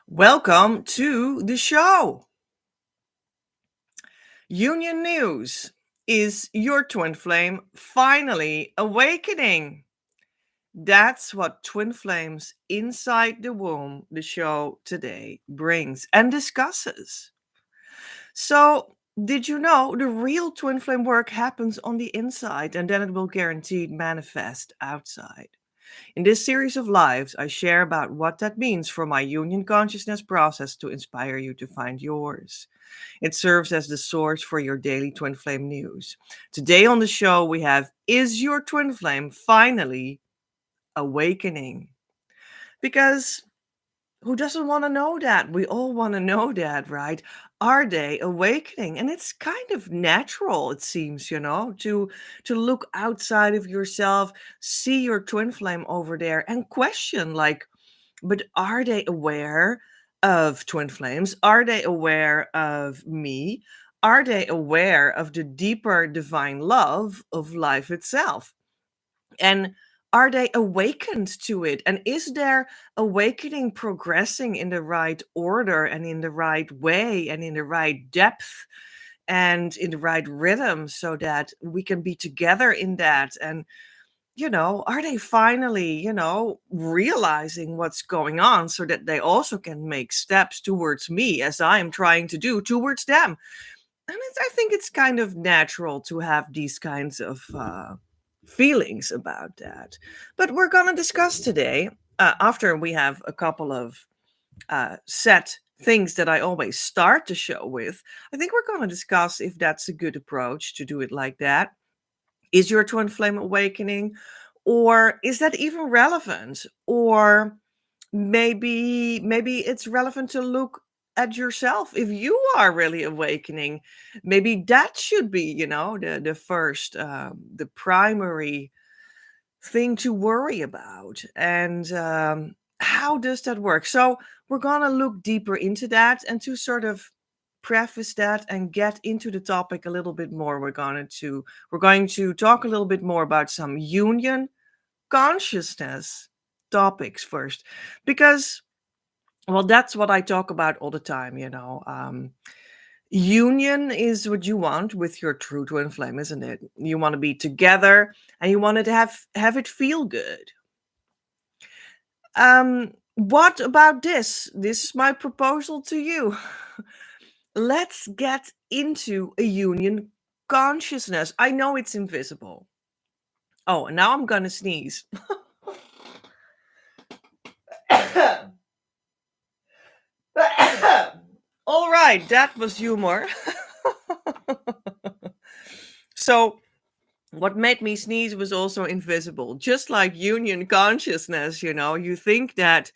Welcome to the show. Union News. Is your twin flame finally awakening? That's what Twin Flames Inside the Womb, the show today, brings and discusses. So, did you know the real twin flame work happens on the inside and then it will guaranteed manifest outside? In this series of lives, I share about what that means for my union consciousness process to inspire you to find yours. It serves as the source for your daily twin flame news. Today on the show, we have Is Your Twin Flame Finally Awakening? Because who doesn't want to know that? We all want to know that, right? Are they awakening? And it's kind of natural, it seems, to look outside of yourself, see your twin flame over there and question like, but are they aware of twin flames? Are they aware of me? Are they aware of the deeper divine love of life itself? And are they awakened to it? And is their awakening progressing in the right order and in the right way and in the right depth and in the right rhythm so that we can be together in that? And are they finally, realizing what's going on so that they also can make steps towards me as I am trying to do towards them? And I think it's kind of natural to have these kinds of feelings about that. But we're going to discuss today, after we have a couple of set things that I always start the show with, I think we're going to discuss if that's a good approach to do it like that. Is your twin flame awakening? Or is that even relevant? Or maybe it's relevant to look at yourself if you are really awakening. Maybe that should be, the first, the primary thing to worry about. And how does that work? So we're gonna look deeper into that, and to sort of preface that and get into the topic a little bit more, we're going to talk a little bit more about some union consciousness topics first, because well, that's what I talk about all the time. Union is what you want with your true twin flame, isn't it? You want to be together and you want it to have it feel good. What about this? This is my proposal to you. Let's get into a union consciousness. I know it's invisible. Oh, and now I'm gonna sneeze. All right, that was humor. So, what made me sneeze was also invisible, just like union consciousness. You think that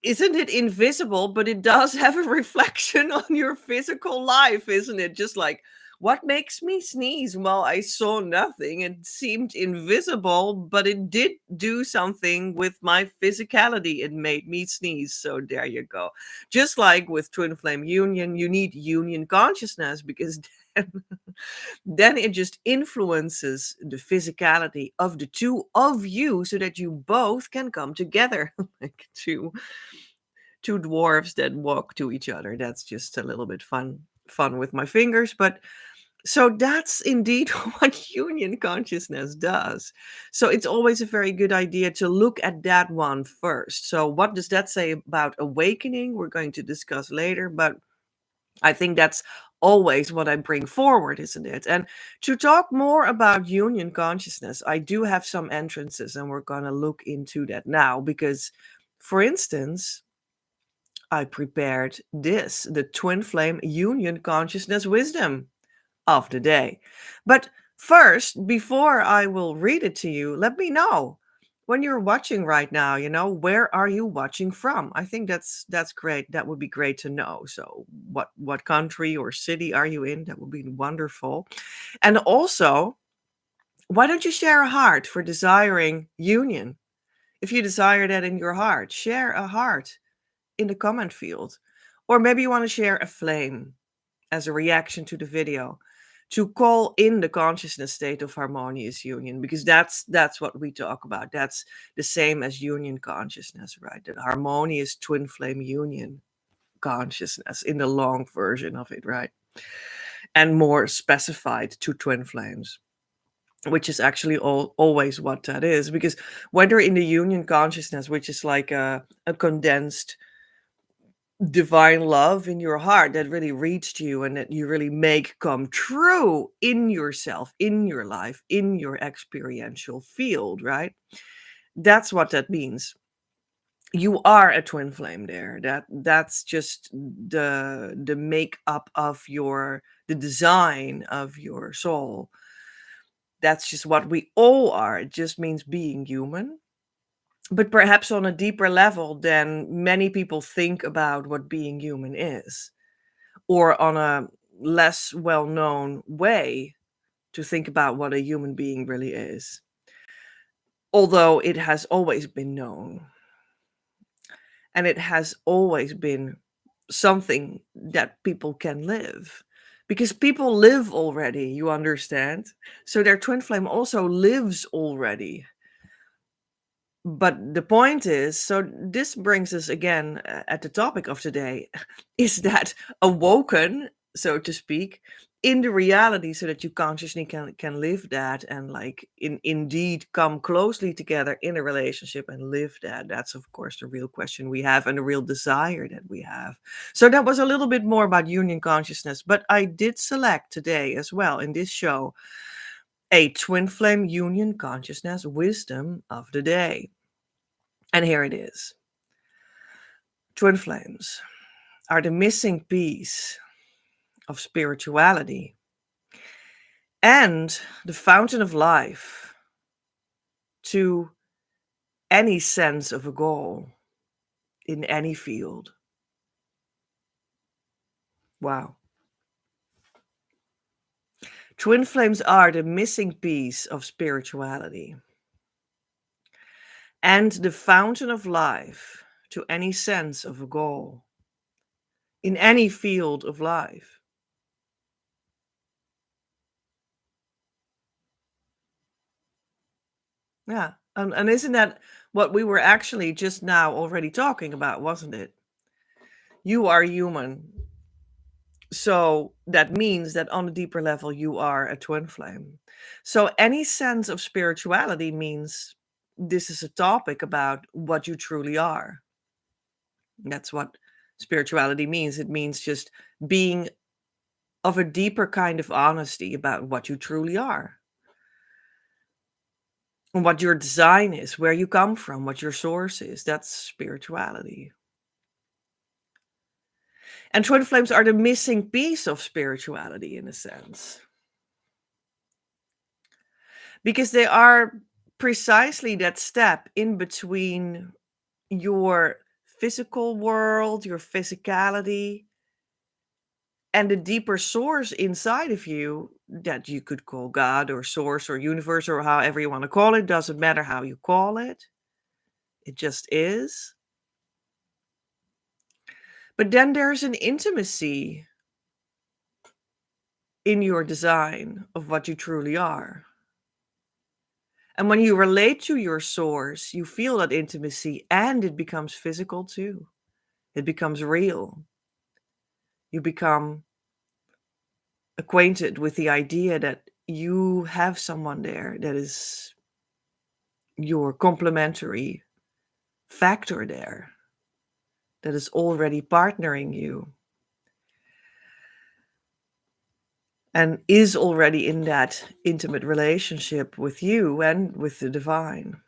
isn't it invisible, but it does have a reflection on your physical life, isn't it? Just like, what makes me sneeze? Well, I saw nothing. It seemed invisible, but it did do something with my physicality. It made me sneeze. So there you go. Just like with twin flame union, you need union consciousness, because then, then it just influences the physicality of the two of you so that you both can come together like two dwarves that walk to each other. That's just a little bit fun with my fingers, but so that's indeed what union consciousness does. So it's always a very good idea to look at that one first. So what does that say about awakening? We're going to discuss later, but I think that's always what I bring forward, isn't it? And to talk more about union consciousness, I do have some entrances, and we're going to look into that now because, for instance, I prepared this, the twin flame union consciousness wisdom of the day. But first, before I will read it to you, let me know when you're watching right now, where are you watching from? I think that's great. That would be great to know. So what country or city are you in? That would be wonderful. And also, why don't you share a heart for desiring union? If you desire that in your heart, share a heart in the comment field. Or maybe you want to share a flame as a reaction to the video. to call in the consciousness state of harmonious union, because that's what we talk about. That's the same as union consciousness, right? That harmonious twin flame union consciousness in the long version of it, right? And more specified to twin flames, which is actually always what that is. Because when they're in the union consciousness, which is like a condensed divine love in your heart that really reached you and that you really make come true in yourself, in your life, in your experiential field, right? That's what that means. You are a twin flame there. That's just the makeup of the design of your soul. That's just what we all are. It just means being human, but perhaps on a deeper level than many people think about what being human is, or on a less well-known way to think about what a human being really is, although it has always been known, and it has always been something that people can live, because people live already, you understand? So their twin flame also lives already. But the point is, so this brings us again at the topic of today, is that awoken, so to speak, in the reality, so that you consciously can live that, and like indeed come closely together in a relationship and live that. That's of course the real question we have, and the real desire that we have. So that was a little bit more about union consciousness, but I did select today as well in this show a twin flame union consciousness wisdom of the day. And here it is. Twin flames are the missing piece of spirituality and the fountain of life to any sense of a goal in any field. Wow. Twin flames are the missing piece of spirituality and the fountain of life to any sense of a goal in any field of life. Yeah. And isn't that what we were actually just now already talking about, wasn't it? You are human. So that means that on a deeper level, you are a twin flame. So any sense of spirituality means this is a topic about what you truly are. That's what spirituality means. It means just being of a deeper kind of honesty about what you truly are, and what your design is, where you come from, what your source is. That's spirituality. And twin flames are the missing piece of spirituality in a sense, because they are precisely that step in between your physical world, your physicality, and the deeper source inside of you that you could call God or source or universe or however you want to call it. Doesn't matter how you call it, it just is. But then there's an intimacy in your design of what you truly are. And when you relate to your source, you feel that intimacy, and it becomes physical too. It becomes real. You become acquainted with the idea that you have someone there that is your complementary factor there, that is already partnering you and is already in that intimate relationship with you and with the divine.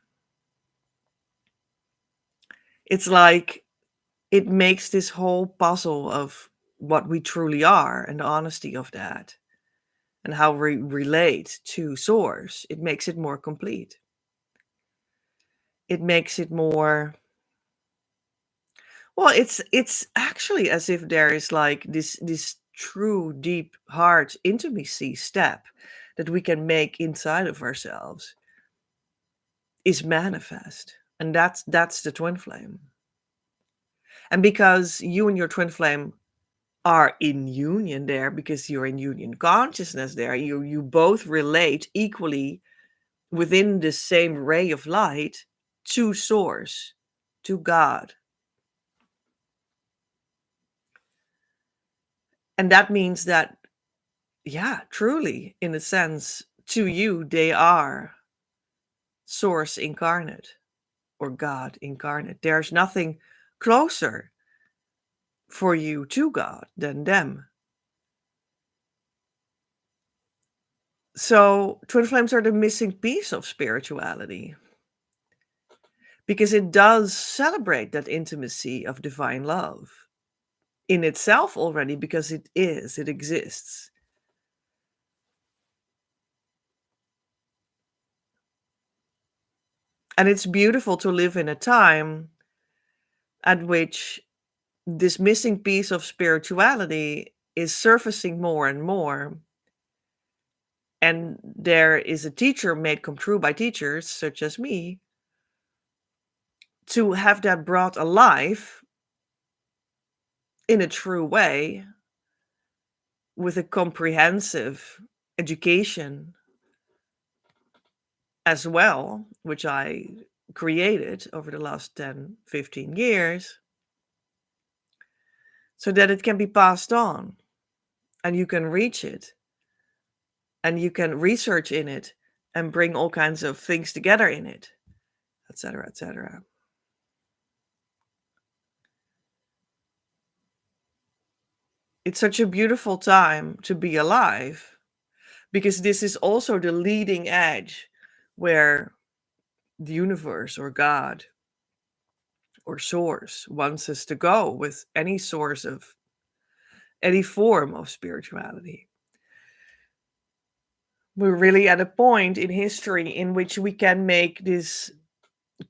It's like it makes this whole puzzle of what we truly are and the honesty of that and how we relate to source, it makes it more complete. It makes it more, well, it's actually as if there is like this true deep heart intimacy step that we can make inside of ourselves is manifest. And that's the twin flame. And because you and your twin flame are in union there because you're in union consciousness there. You both relate equally within the same ray of light to source, to God. And that means that, yeah, truly, in a sense, to you, they are source incarnate or God incarnate. There's nothing closer for you to God than them. So, twin flames are the missing piece of spirituality because it does celebrate that intimacy of divine love in itself already, because it exists. And it's beautiful to live in a time at which this missing piece of spirituality is surfacing more and more. And there is a teacher made come true by teachers such as me to have that brought alive in a true way with a comprehensive education as well, which I created over the last 10, 15 years, so that it can be passed on and you can reach it and you can research in it and bring all kinds of things together in it, etc., etc. It's such a beautiful time to be alive because this is also the leading edge where the universe or God or source wants us to go with any source of any form of spirituality. We're really at a point in history in which we can make this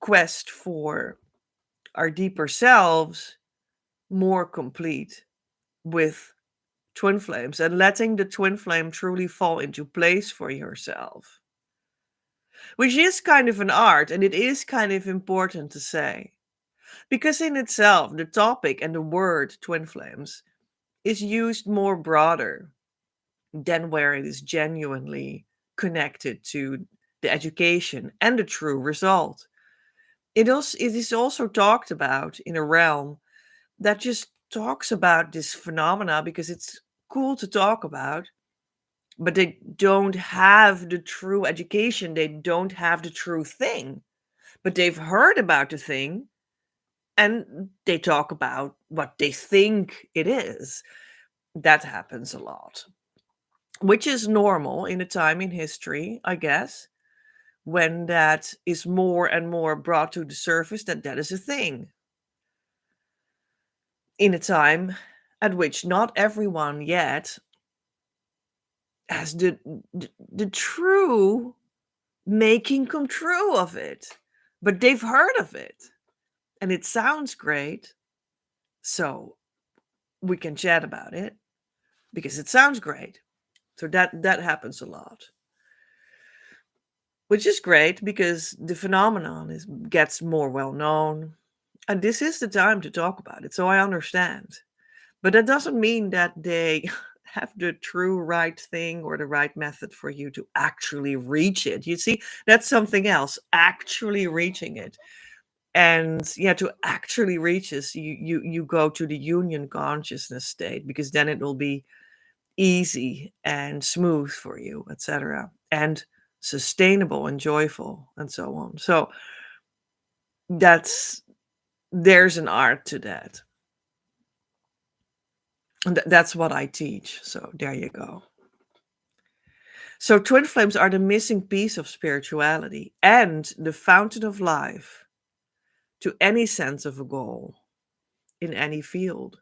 quest for our deeper selves more complete with twin flames and letting the twin flame truly fall into place for yourself, which is kind of an art, and it is kind of important to say. Because in itself, the topic and the word twin flames is used more broader than where it is genuinely connected to the education and the true result. It is also talked about in a realm that just talks about this phenomena because it's cool to talk about, but they don't have the true education. They don't have the true thing, but they've heard about the thing and they talk about what they think it is. That happens a lot, which is normal in a time in history, I guess, when that is more and more brought to the surface that that is a thing. In a time at which not everyone yet has the true making come true of it, but they've heard of it and it sounds great. So we can chat about it because it sounds great. So that happens a lot, which is great because the phenomenon gets more well known, and this is the time to talk about it. So I understand, but that doesn't mean that they have the true right thing or the right method for you to actually reach it. You see, that's something else. Actually reaching it. And yeah, to actually reach this, you go to the union consciousness state because then it will be easy and smooth for you, etc., and sustainable and joyful and so on. So there's an art to that, and that's what I teach. So there you go. So twin flames are the missing piece of spirituality and the fountain of life to any sense of a goal in any field.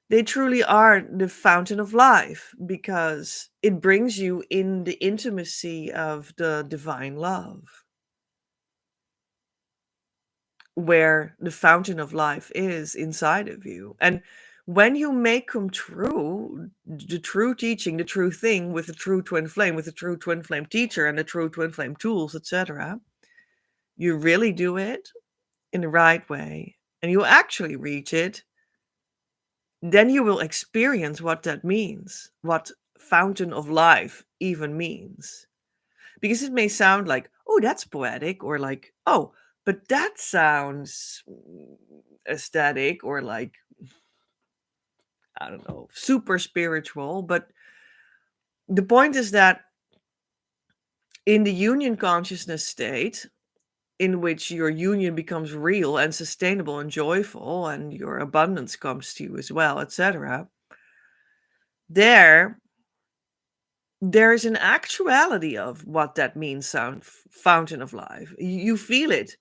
They truly are the fountain of life because it brings you in the intimacy of the divine love, where the fountain of life is inside of you. And when you make come true the true teaching, the true thing with the true twin flame, with the true twin flame teacher and the true twin flame tools, etc., you really do it in the right way and you actually reach it then you will experience what that means, what fountain of life even means. Because it may sound like, oh, that's poetic, or like, oh, but that sounds aesthetic, or like, I don't know, super spiritual. But the point is that in the union consciousness state, in which your union becomes real and sustainable and joyful, and your abundance comes to you as well, etc., there there's an actuality of what that means, fountain of life. You feel it.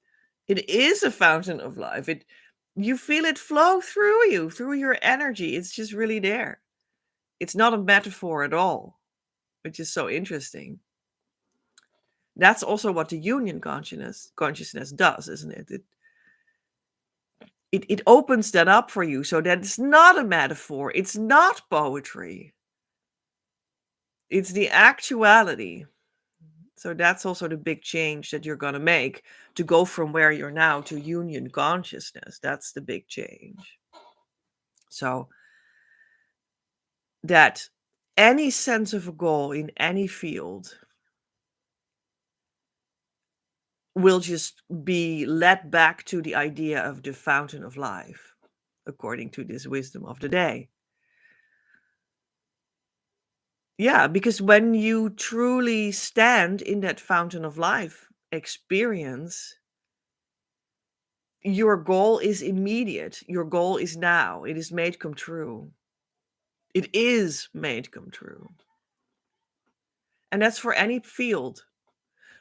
It is a fountain of life. You feel it flow through you, through your energy. It's just really there. It's not a metaphor at all, which is so interesting. That's also what the union consciousness does, isn't it? It opens that up for you, so that it's not a metaphor. It's not poetry. It's the actuality. So that's also the big change that you're going to make, to go from where you're now to union consciousness. That's the big change. So that any sense of a goal in any field will just be led back to the idea of the fountain of life, according to this wisdom of the day. Yeah, because when you truly stand in that fountain of life experience, your goal is immediate. Your goal is now. It is made come true. It is made come true. And that's for any field,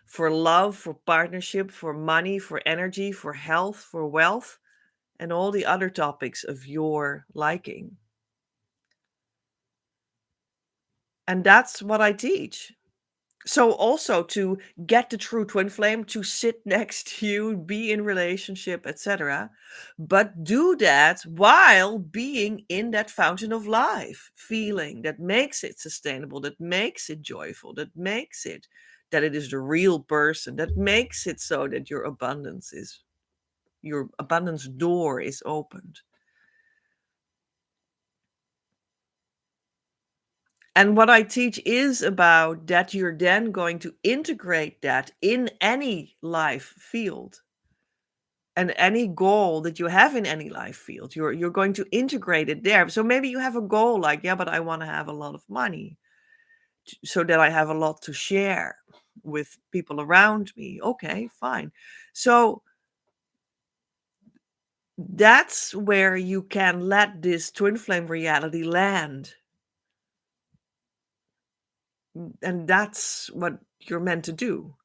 for love, for partnership, for money, for energy, for health, for wealth, and all the other topics of your liking. And that's what I teach. So also to get the true twin flame, to sit next to you, be in relationship, etc., but do that while being in that fountain of life feeling that makes it sustainable, that makes it joyful, that makes it that it is the real person, that makes it so that your abundance door is opened. And what I teach is about that you're then going to integrate that in any life field, and any goal that you have in any life field. You're going to integrate it there. So maybe you have a goal like, yeah, but I want to have a lot of money so that I have a lot to share with people around me. Okay, fine. So that's where you can let this twin flame reality land. And that's what you're meant to do.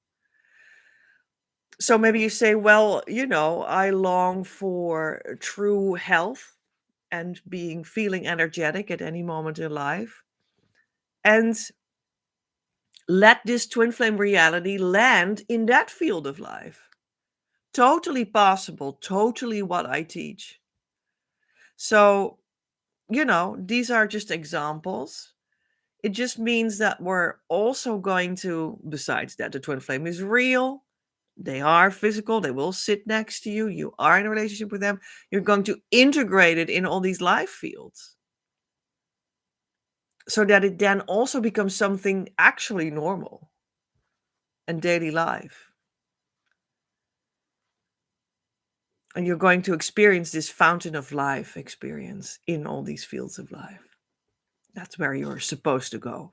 So maybe you say, well, I long for true health and feeling energetic at any moment in life. And let this twin flame reality land in that field of life. Totally possible, totally what I teach. So, these are just examples. It just means that we're also going to, besides that, the twin flame is real. They are physical. They will sit next to you. You are in a relationship with them. You're going to integrate it in all these life fields, so that it then also becomes something actually normal and daily life. And you're going to experience this fountain of life experience in all these fields of life. That's where you're supposed to go.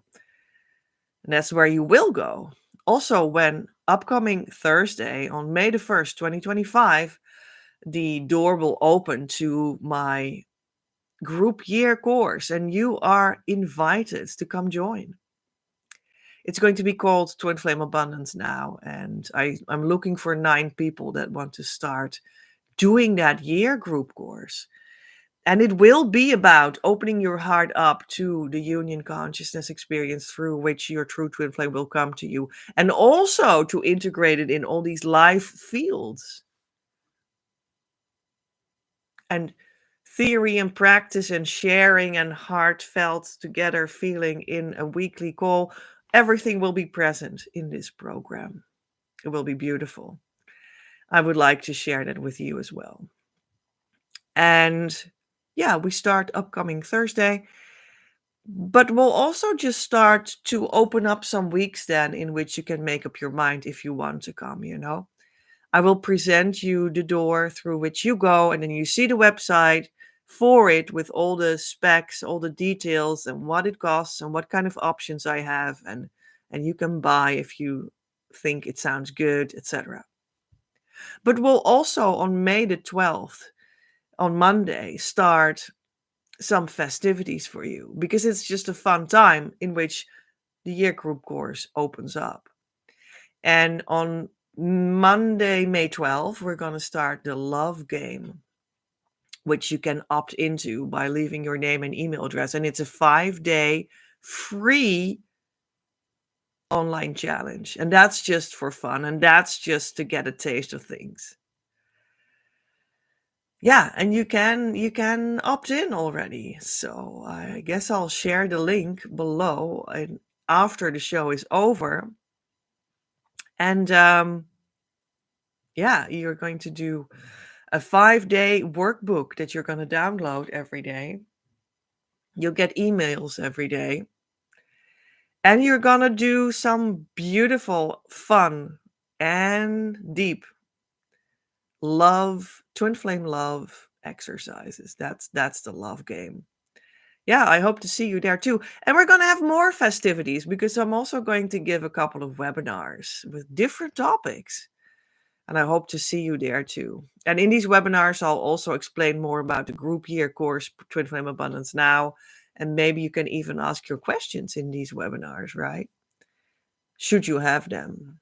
And that's where you will go. Also, when upcoming Thursday on May the 1st, 2025, the door will open to my group year course, and you are invited to come join. It's going to be called Twin Flame Abundance now, and I'm looking for 9 people that want to start doing that year group course. And it will be about opening your heart up to the union consciousness experience through which your true twin flame will come to you, and also to integrate it in all these life fields. And theory and practice and sharing and heartfelt together feeling in a weekly call, everything will be present in this program. It will be beautiful. I would like to share that with you as well. And Yeah, we start upcoming Thursday. But we'll also just start to open up some weeks then in which you can make up your mind if you want to come. I will present you the door through which you go, and then you see the website for it with all the specs, all the details, and what it costs and what kind of options I have, and you can buy if you think it sounds good, etc. But we'll also on May the 12th, on Monday, start some festivities for you because it's just a fun time in which the year group course opens up. And on Monday, May 12th, we're going to start the love game, which you can opt into by leaving your name and email address. And it's a 5-day free online challenge. And that's just for fun. And that's just to get a taste of things. Yeah, and you can opt in already. So I guess I'll share the link below and after the show is over. And yeah, you're going to do a 5-day workbook that you're going to download every day. You'll get emails every day. And you're going to do some beautiful, fun, and deep twin flame love exercises. That's the love game. Yeah, I hope to see you there too. And we're going to have more festivities because I'm also going to give a couple of webinars with different topics. And I hope to see you there too. And in these webinars, I'll also explain more about the group year course, Twin Flame Abundance Now. And maybe you can even ask your questions in these webinars, right? Should you have them.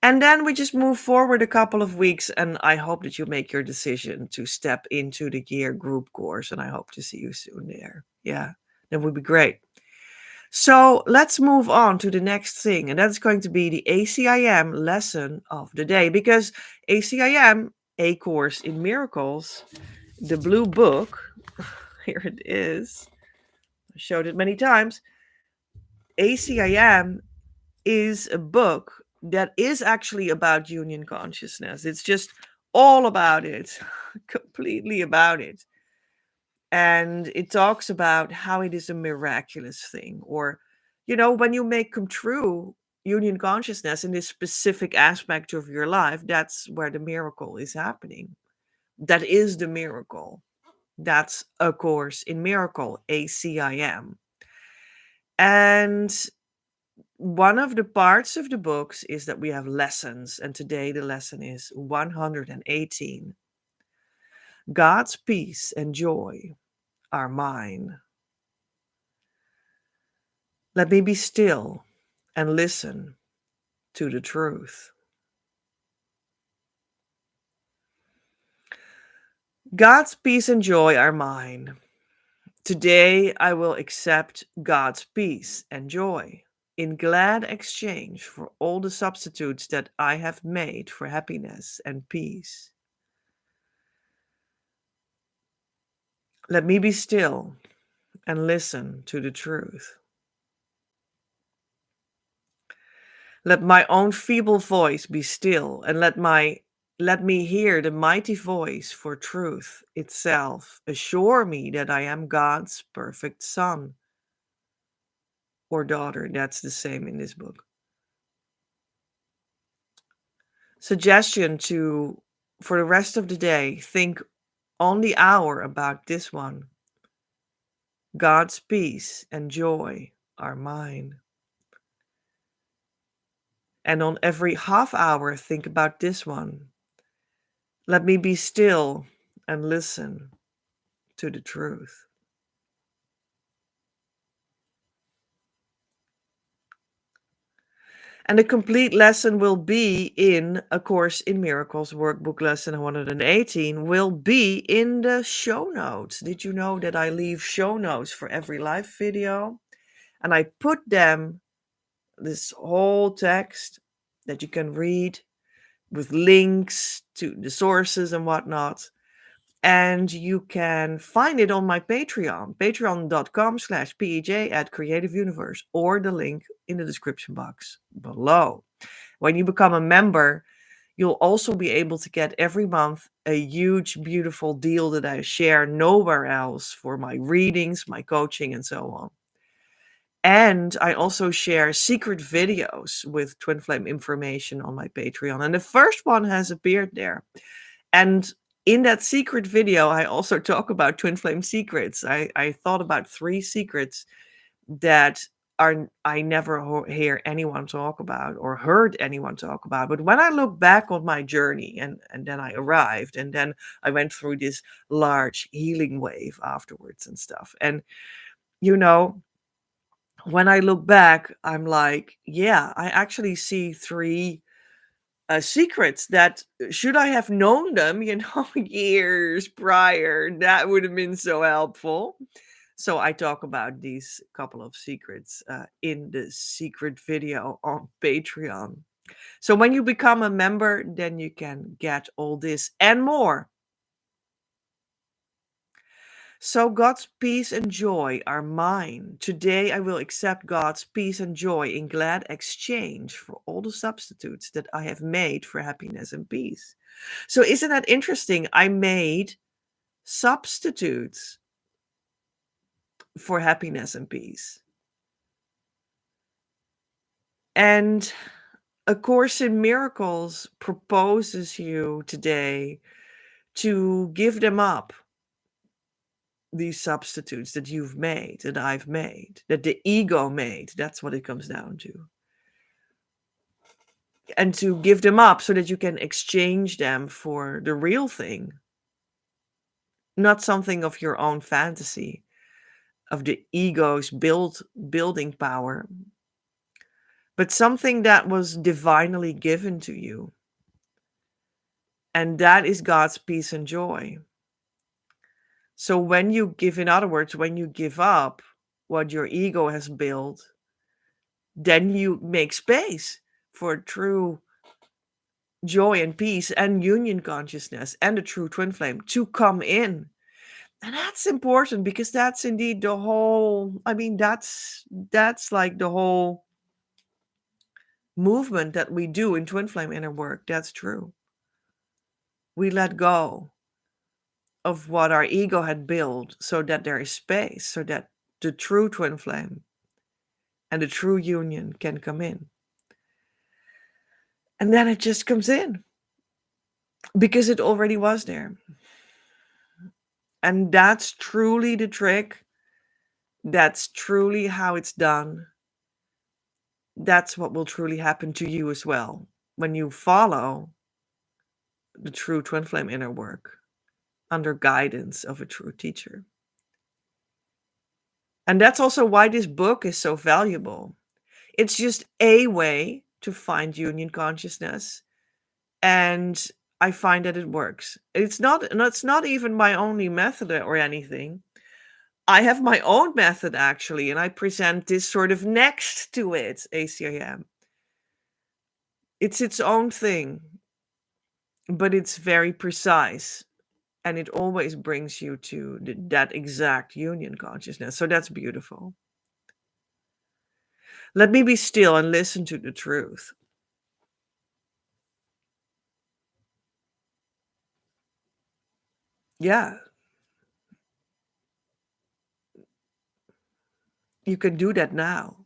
And then we just move forward a couple of weeks, and I hope that you make your decision to step into the year group course. And I hope to see you soon there. Yeah, that would be great. So let's move on to the next thing, and that's going to be the ACIM lesson of the day, because ACIM, A Course in Miracles, the blue book, here it is, I showed it many times. ACIM is a book that is actually about union consciousness. It's just all about it, completely about it. And it talks about how it is a miraculous thing, or when you make come true union consciousness in this specific aspect of your life, that's where the miracle is happening. That is the miracle. That's A Course in Miracle, ACIM. And one of the parts of the books is that we have lessons, and today the lesson is 118. God's peace and joy are mine. Let me be still and listen to the truth. God's peace and joy are mine. Today I will accept God's peace and joy in glad exchange for all the substitutes that I have made for happiness and peace. Let me be still and listen to the truth. Let my own feeble voice be still, and let me hear the mighty voice for truth itself assure me that I am God's perfect son or daughter. That's the same in this book. Suggestion for the rest of the day, think on the hour about this one. God's peace and joy are mine. And on every half hour, think about this one. Let me be still and listen to the truth. And the complete lesson will be in A Course in Miracles workbook lesson 118 will be in the show notes. Did you know that I leave show notes for every live video? And I put them, this whole text that you can read with links to the sources and whatnot. And you can find it on my Patreon, patreon.com/PEJ at Creative Universe, or the link in the description box below. When you become a member, You'll also be able to get every month a huge, beautiful deal that I share nowhere else for my readings, my coaching, and so on. And I also share secret videos with Twin Flame information on my Patreon. And the first one has appeared there. And in that secret video, I also talk about Twin Flame secrets. I thought about 3 secrets that I never hear anyone talk about or heard anyone talk about. But when I look back on my journey and then I arrived and then I went through this large healing wave afterwards and stuff. And, you know, when I look back, I'm like, yeah, I actually see 3 secrets that should I have known them, years prior, that would have been so helpful. So I talk about these couple of secrets in the secret video on Patreon. So when you become a member, then you can get all this and more. So God's peace and joy are mine. Today I will accept God's peace and joy in glad exchange for all the substitutes that I have made for happiness and peace. So isn't that interesting? I made substitutes for happiness and peace. And A Course in Miracles proposes you today to give them up, these substitutes that you've made, that I've made, that the ego made. That's what it comes down to. And to give them up so that you can exchange them for the real thing, not something of your own fantasy, of the ego's building power, but something that was divinely given to you. And that is God's peace and joy. So when you give, in other words, when you give up what your ego has built, then you make space for true joy and peace and union consciousness and the true twin flame to come in. And that's important because that's indeed the whole, that's like the whole movement that we do in twin flame inner work. That's true. We let go of what our ego had built so that there is space, so that the true twin flame and the true union can come in. And then it just comes in because it already was there. And that's truly the trick. That's truly how it's done. That's what will truly happen to you as well when you follow the true twin flame inner work under guidance of a true teacher. And that's also why this book is so valuable. It's just a way to find union consciousness, and I find that it works. It's not even my only method or anything. I have my own method actually, and I present this sort of next to it, ACIM. It's its own thing, but it's very precise, and it always brings you to that exact union consciousness. So that's beautiful. Let me be still and listen to the truth. Yeah, you can do that now.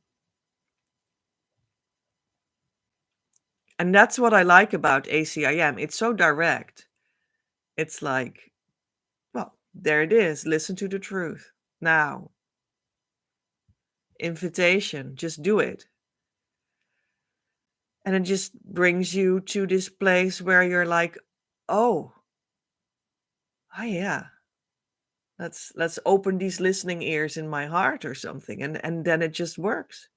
And that's what I like about ACIM. It's so direct. It's like, well, there it is. Listen to the truth now. Invitation, just do it. And it just brings you to this place where you're like, oh yeah, let's open these listening ears in my heart or something. And then it just works.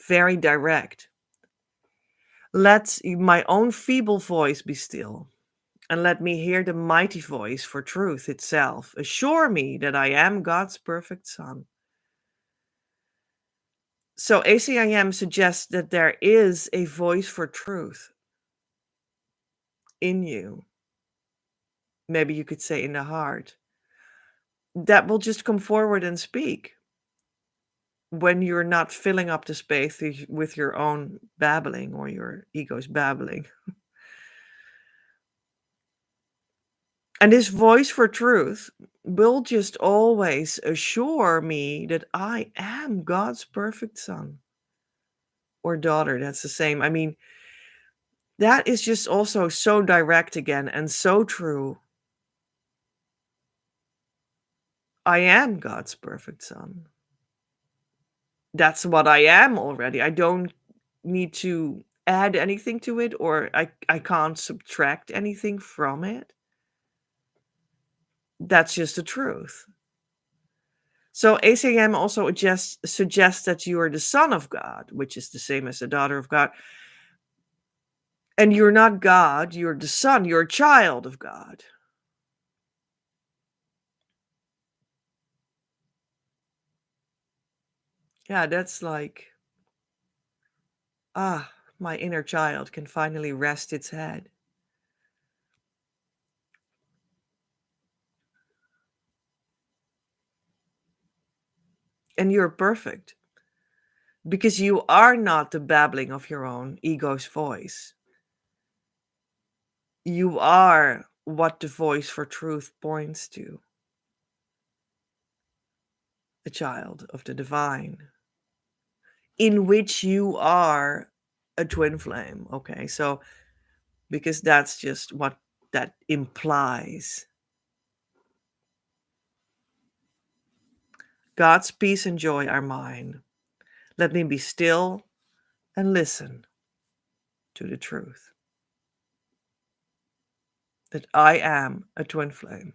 Very direct. Let my own feeble voice be still, and let me hear the mighty voice for truth itself. Assure me that I am God's perfect son. So ACIM suggests that there is a voice for truth in you. Maybe you could say in the heart. That will just come forward and speak when you're not filling up the space with your own babbling or your ego's babbling. And this voice for truth will just always assure me that I am God's perfect son or daughter. That's the same. I mean, that is just also so direct again and so true. I am God's perfect son. That's what I am already. I don't need to add anything to it, or I can't subtract anything from it. That's just the truth. So ACM also suggests that you are the son of God, which is the same as the daughter of God. And you're not God, you're the son, you're a child of God. Yeah, that's like, my inner child can finally rest its head. And you're perfect because you are not the babbling of your own ego's voice. You are what the voice for truth points to, the child of the divine, in which you are a twin flame. Okay, so because that's just what that implies. God's peace and joy are mine. Let me be still and listen to the truth that I am a twin flame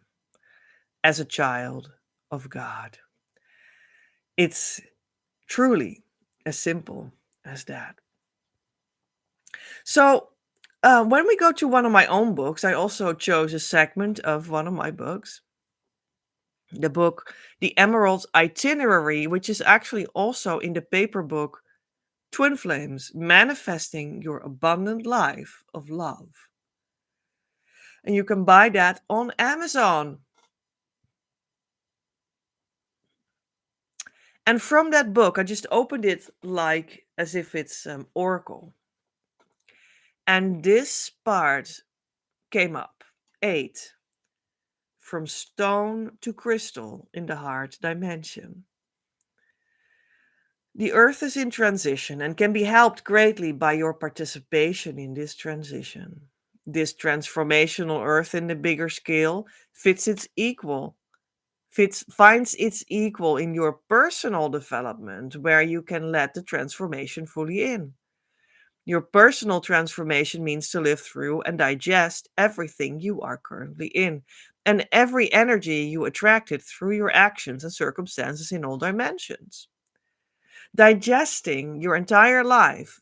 as a child of God. It's truly as simple as that. So, when we go to one of my own books, I also chose a segment of one of my books, the book The Emerald Itinerary, which is actually also in the paper book Twin Flames Manifesting Your Abundant Life of Love. And you can buy that on Amazon. And from that book, I just opened it like as if it's Oracle. And this part came up 8 from stone to crystal in the heart dimension. The earth is in transition and can be helped greatly by your participation in this transition. This transformational earth in the bigger scale finds its equal in your personal development, where you can let the transformation fully in. Your personal transformation means to live through and digest everything you are currently in, and every energy you attracted through your actions and circumstances in all dimensions. Digesting your entire life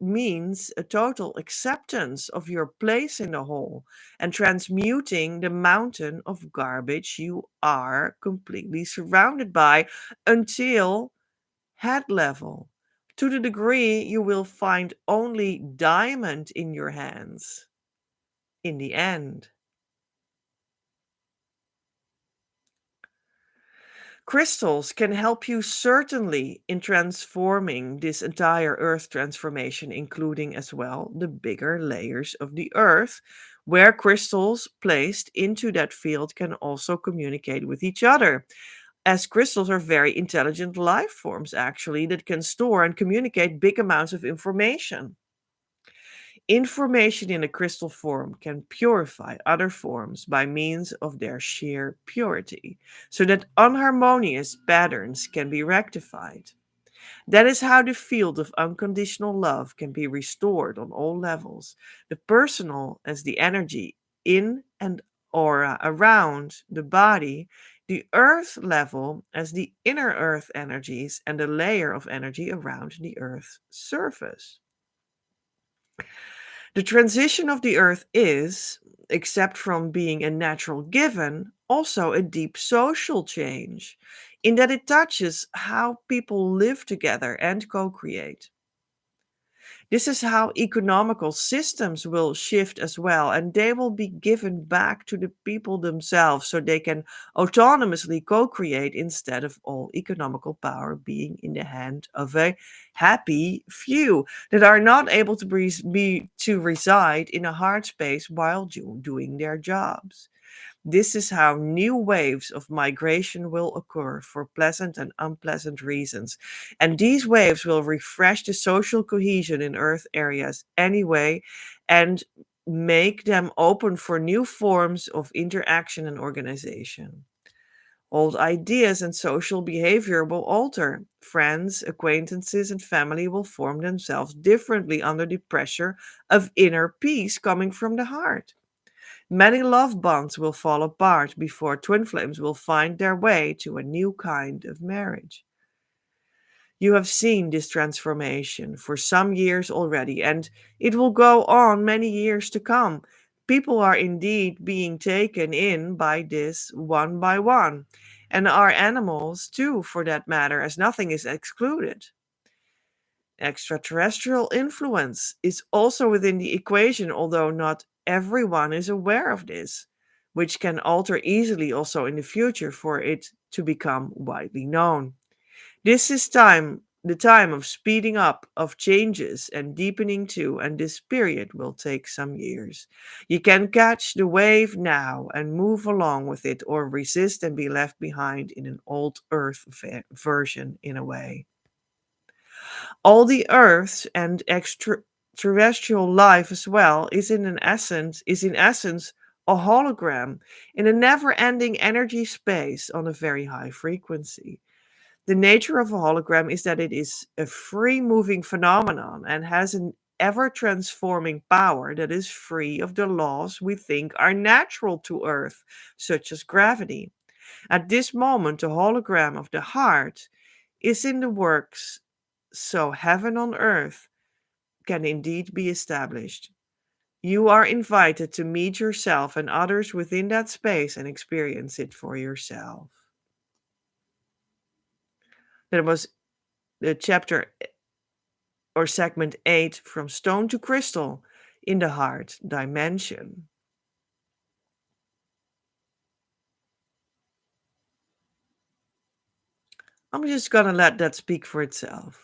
means a total acceptance of your place in the whole and transmuting the mountain of garbage you are completely surrounded by until head level, to the degree you will find only diamond in your hands in the end. Crystals can help you certainly in transforming this entire earth transformation, including as well the bigger layers of the earth, where crystals placed into that field can also communicate with each other. As crystals are very intelligent life forms, actually, that can store and communicate big amounts of information. Information in a crystal form can purify other forms by means of their sheer purity, so that unharmonious patterns can be rectified. That is how the field of unconditional love can be restored on all levels, the personal as the energy in and aura around the body, the earth level as the inner earth energies, and the layer of energy around the earth's surface. The transition of the earth is, except from being a natural given, also a deep social change, in that it touches how people live together and co create. This is how economical systems will shift as well, and they will be given back to the people themselves so they can autonomously co create instead of all economical power being in the hand of a happy few that are not able to to reside in a hard space while doing their jobs. This is how new waves of migration will occur for pleasant and unpleasant reasons. And these waves will refresh the social cohesion in Earth areas anyway and make them open for new forms of interaction and organization. Old ideas and social behavior will alter. Friends, acquaintances, and family will form themselves differently under the pressure of inner peace coming from the heart. Many love bonds will fall apart before twin flames will find their way to a new kind of marriage. You have seen this transformation for some years already, and it will go on many years to come. People are indeed being taken in by this one by one, and our animals too, for that matter, as nothing is excluded. Extraterrestrial influence is also within the equation, although not everyone is aware of this, which can alter easily also in the future for it to become widely known. This is the time of speeding up, of changes and deepening too, and this period will take some years. You can catch the wave now and move along with it, or resist and be left behind in an old Earth version in a way. All the Earth's and extraterrestrial life as well is in essence a hologram in a never-ending energy space on a very high frequency. The nature of a hologram is that it is a free-moving phenomenon and has an ever-transforming power that is free of the laws we think are natural to Earth, such as gravity. At this moment, the hologram of the heart is in the works, so heaven on earth can indeed be established. You are invited to meet yourself and others within that space and experience it for yourself. That was the chapter or segment 8 from Stone to Crystal in the Heart Dimension. I'm just gonna let that speak for itself.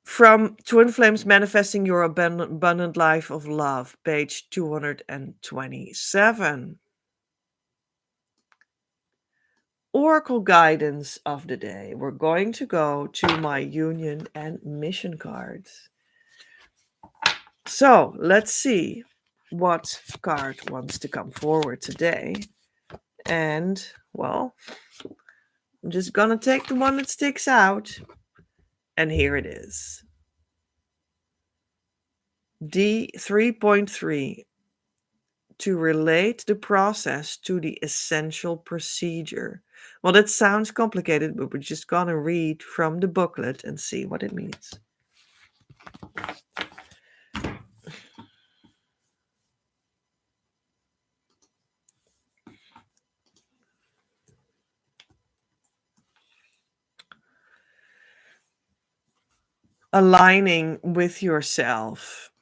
From Twin Flames Manifesting Your Abundant Life of Love, page 227. Oracle guidance of the day. We're going to go to my union and mission cards. So let's see what card wants to come forward today. And, well, I'm just gonna take the one that sticks out. And here it is. D 3.3, to relate the process to the essential procedure. Well, that sounds complicated, but we're just gonna read from the booklet and see what it means. Aligning with yourself.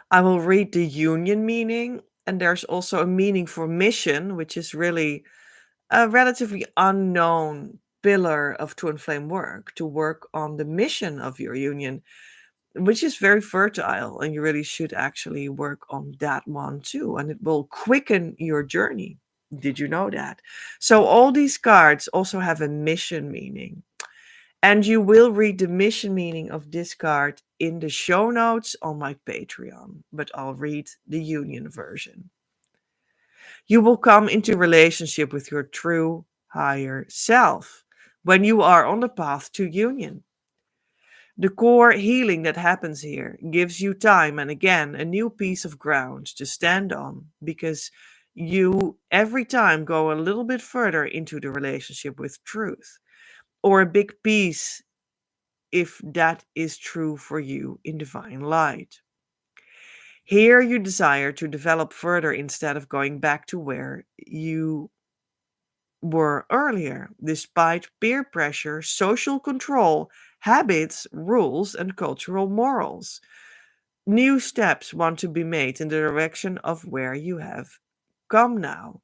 I will read the union meaning, and there's also a meaning for mission, which is really a relatively unknown pillar of twin flame work, to work on the mission of your union, which is very fertile, and you really should actually work on that one too, and it will quicken your journey. Did you know that? So all these cards also have a mission meaning. And you will read the mission meaning of this card in the show notes on my Patreon, but I'll read the union version. You will come into relationship with your true higher self when you are on the path to union. The core healing that happens here gives you time and again a new piece of ground to stand on, because you every time go a little bit further into the relationship with truth, or a big piece if that is true for you in divine light. Here you desire to develop further instead of going back to where you were earlier, despite peer pressure, social control, habits, rules, and cultural morals. New steps want to be made in the direction of where you have come now.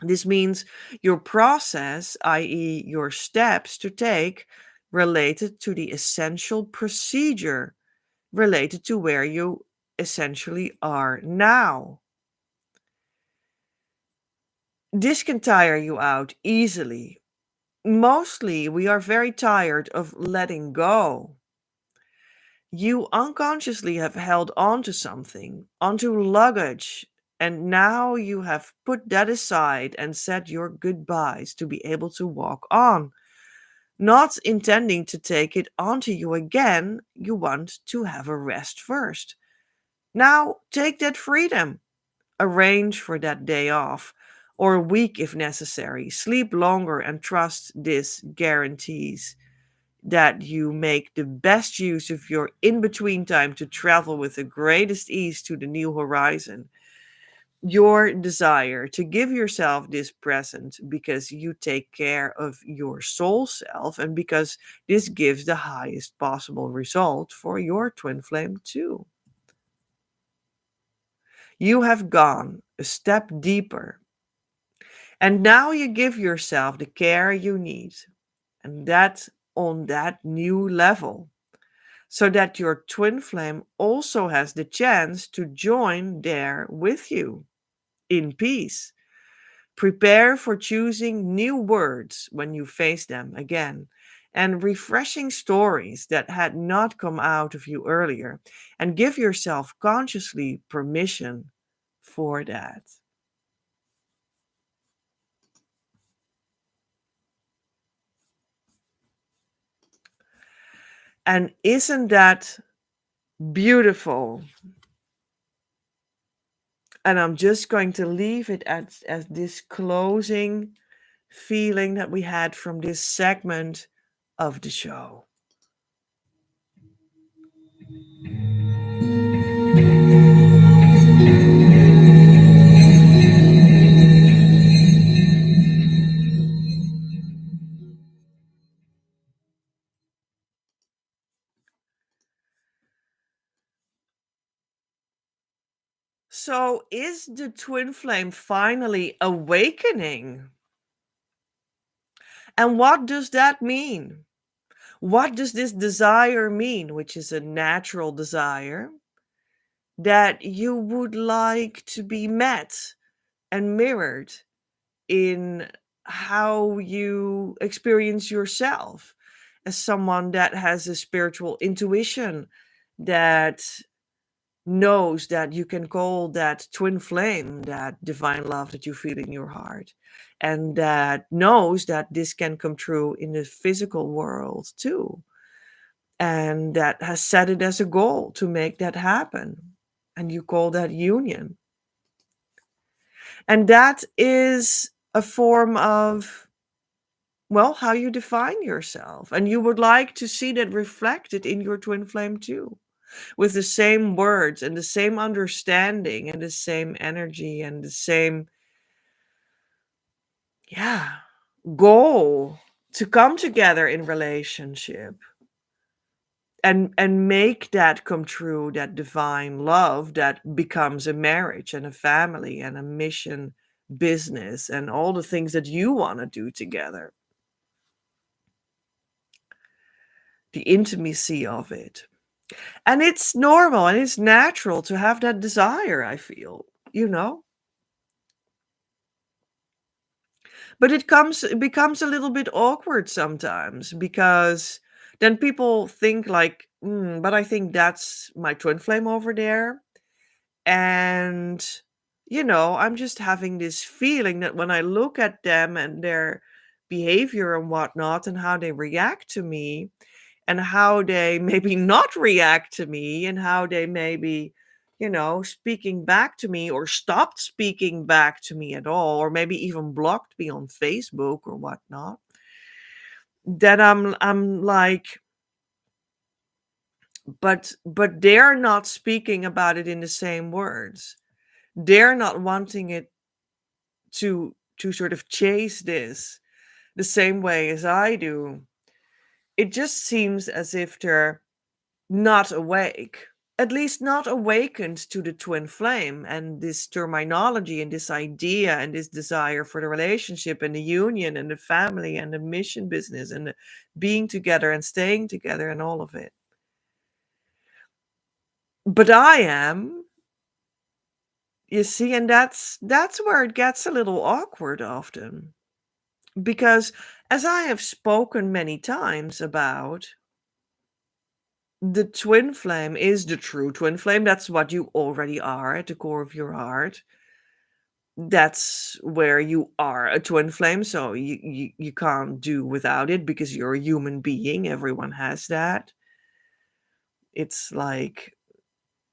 This means your process, i.e., your steps to take, related to the essential procedure, related to where you essentially are now. This can tire you out easily. Mostly, we are very tired of letting go. You unconsciously have held on to something, onto luggage, and now you have put that aside and said your goodbyes to be able to walk on. Not intending to take it onto you again, you want to have a rest first. Now, take that freedom. Arrange for that day off, or a week if necessary. Sleep longer and trust this guarantees that you make the best use of your in between time to travel with the greatest ease to the new horizon. Your desire to give yourself this present because you take care of your soul self and because this gives the highest possible result for your twin flame too. You have gone a step deeper, and now you give yourself the care you need, and that on that new level, so that your twin flame also has the chance to join there with you in peace. Prepare for choosing new words when you face them again, and refreshing stories that had not come out of you earlier, and give yourself consciously permission for that. And isn't that beautiful? And I'm just going to leave it as this closing feeling that we had from this segment of the show. So, is the twin flame finally awakening? And what does that mean? What does this desire mean, which is a natural desire, that you would like to be met and mirrored in how you experience yourself as someone that has a spiritual intuition, that knows that you can call that twin flame that divine love that you feel in your heart, and that knows that this can come true in the physical world too, and that has set it as a goal to make that happen, and you call that union. And that is a form of, well, how you define yourself, and you would like to see that reflected in your twin flame too, with the same words and the same understanding and the same energy and the same, yeah, goal to come together in relationship and make that come true, that divine love that becomes a marriage and a family and a mission, business, and all the things that you want to do together, the intimacy of it. And it's normal and it's natural to have that desire, I feel, you know? But it becomes a little bit awkward sometimes because then people think like, but I think that's my twin flame over there. And, I'm just having this feeling that when I look at them and their behavior and whatnot and how they react to me, and how they maybe not react to me, and how they maybe, speaking back to me or stopped speaking back to me at all, or maybe even blocked me on Facebook or whatnot, then I'm like, but they're not speaking about it in the same words. They're not wanting it to sort of chase this the same way as I do, it just seems as if they're not awake, at least not awakened to the twin flame and this terminology and this idea and this desire for the relationship and the union and the family and the mission business and the being together and staying together and all of it. But I am, you see, and that's where it gets a little awkward often. Because as I have spoken many times about, the twin flame is the true twin flame. That's what you already are at the core of your heart. That's where you are a twin flame. So you can't do without it because you're a human being. Everyone has that. It's like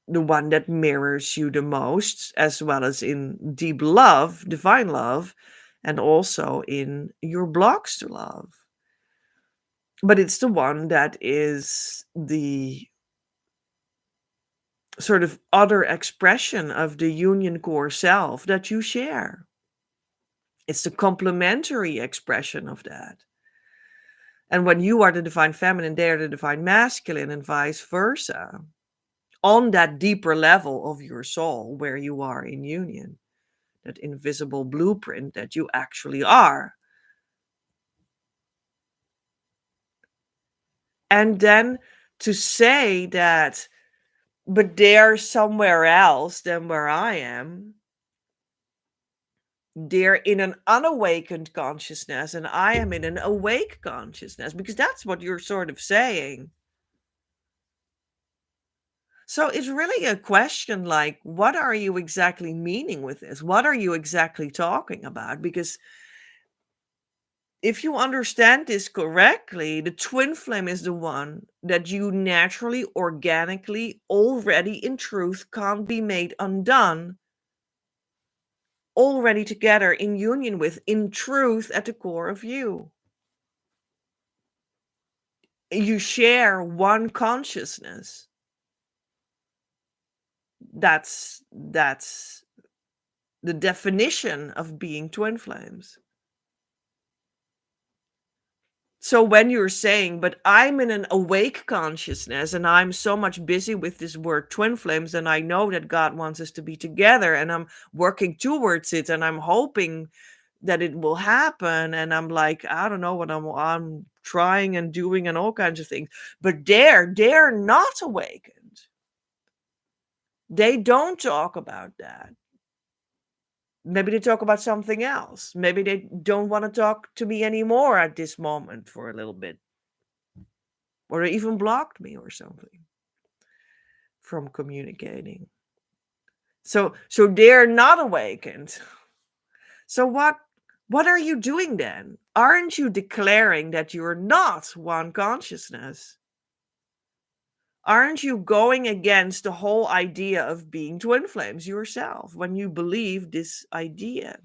the one that mirrors you the most, as well as in deep love, divine love, and also in your blocks to love. But it's the one that is the sort of other expression of the union core self that you share. It's the complementary expression of that. And when you are the divine feminine, they are the divine masculine, and vice versa, on that deeper level of your soul where you are in union, that invisible blueprint that you actually are. And then to say that, but they're somewhere else than where I am, they're in an unawakened consciousness and I am in an awake consciousness, because that's what you're sort of saying. So it's really a question like, what are you exactly meaning with this? What are you exactly talking about? Because if you understand this correctly, the twin flame is the one that you naturally, organically, already in truth can't be made undone, already together in union with, in truth at the core of you. You share one consciousness. That's the definition of being twin flames. So when you're saying, but I'm in an awake consciousness and I'm so much busy with this word twin flames, and I know that God wants us to be together and I'm working towards it and I'm hoping that it will happen, and I'm like, I don't know what I'm trying and doing and all kinds of things, but they're not awakened. They don't talk about that. Maybe they talk about something else. Maybe they don't want to talk to me anymore at this moment for a little bit. Or they even blocked me or something from communicating. So they're not awakened. So what are you doing then? Aren't you declaring that you're not one consciousness? Aren't you going against the whole idea of being twin flames yourself when you believe this idea?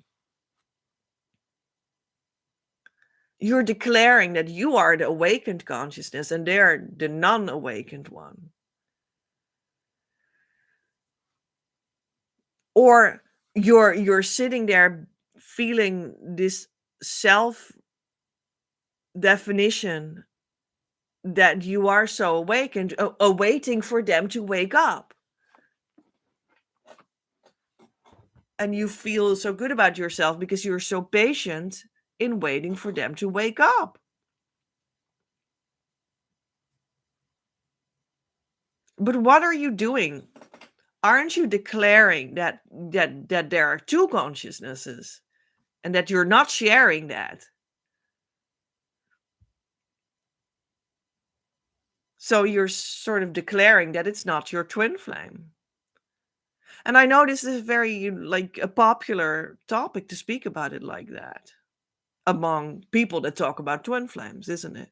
You're declaring that you are the awakened consciousness and they're the non-awakened one. Or you're sitting there feeling this self definition that you are so awakened, awaiting for them to wake up. And you feel so good about yourself because you're so patient in waiting for them to wake up. But what are you doing? Aren't you declaring that there are two consciousnesses and that you're not sharing that? So you're sort of declaring that it's not your twin flame. And I know this is very like a popular topic to speak about it like that among people that talk about twin flames, isn't it?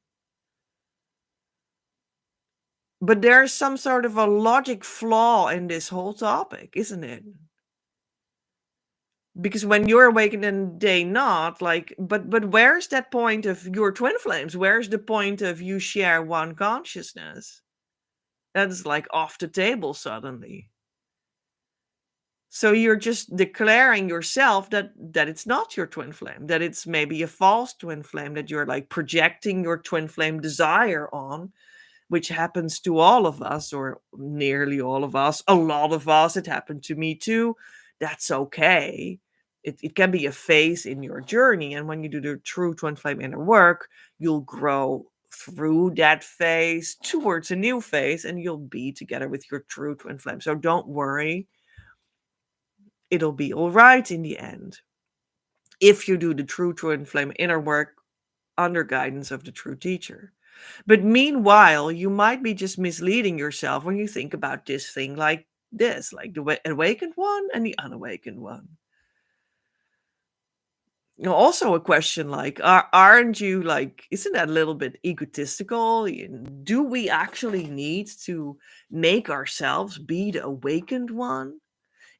But there's some sort of a logic flaw in this whole topic, isn't it? Because when you're awakened and they not, like, but where's that point of your twin flames? Where's the point of you share one consciousness? That is like off the table suddenly. So you're just declaring yourself that it's not your twin flame, that it's maybe a false twin flame, that you're like projecting your twin flame desire on, which happens to all of us, or nearly all of us, a lot of us. It happened to me too. That's okay. It can be a phase in your journey. And when you do the true twin flame inner work, you'll grow through that phase towards a new phase, and you'll be together with your true twin flame. So don't worry, it'll be all right in the end if you do the true twin flame inner work under guidance of the true teacher. But meanwhile, you might be just misleading yourself when you think about this thing like this, like the awakened one and the unawakened one. Also, a question like, aren't you like, isn't that a little bit egotistical? Do we actually need to make ourselves be the awakened one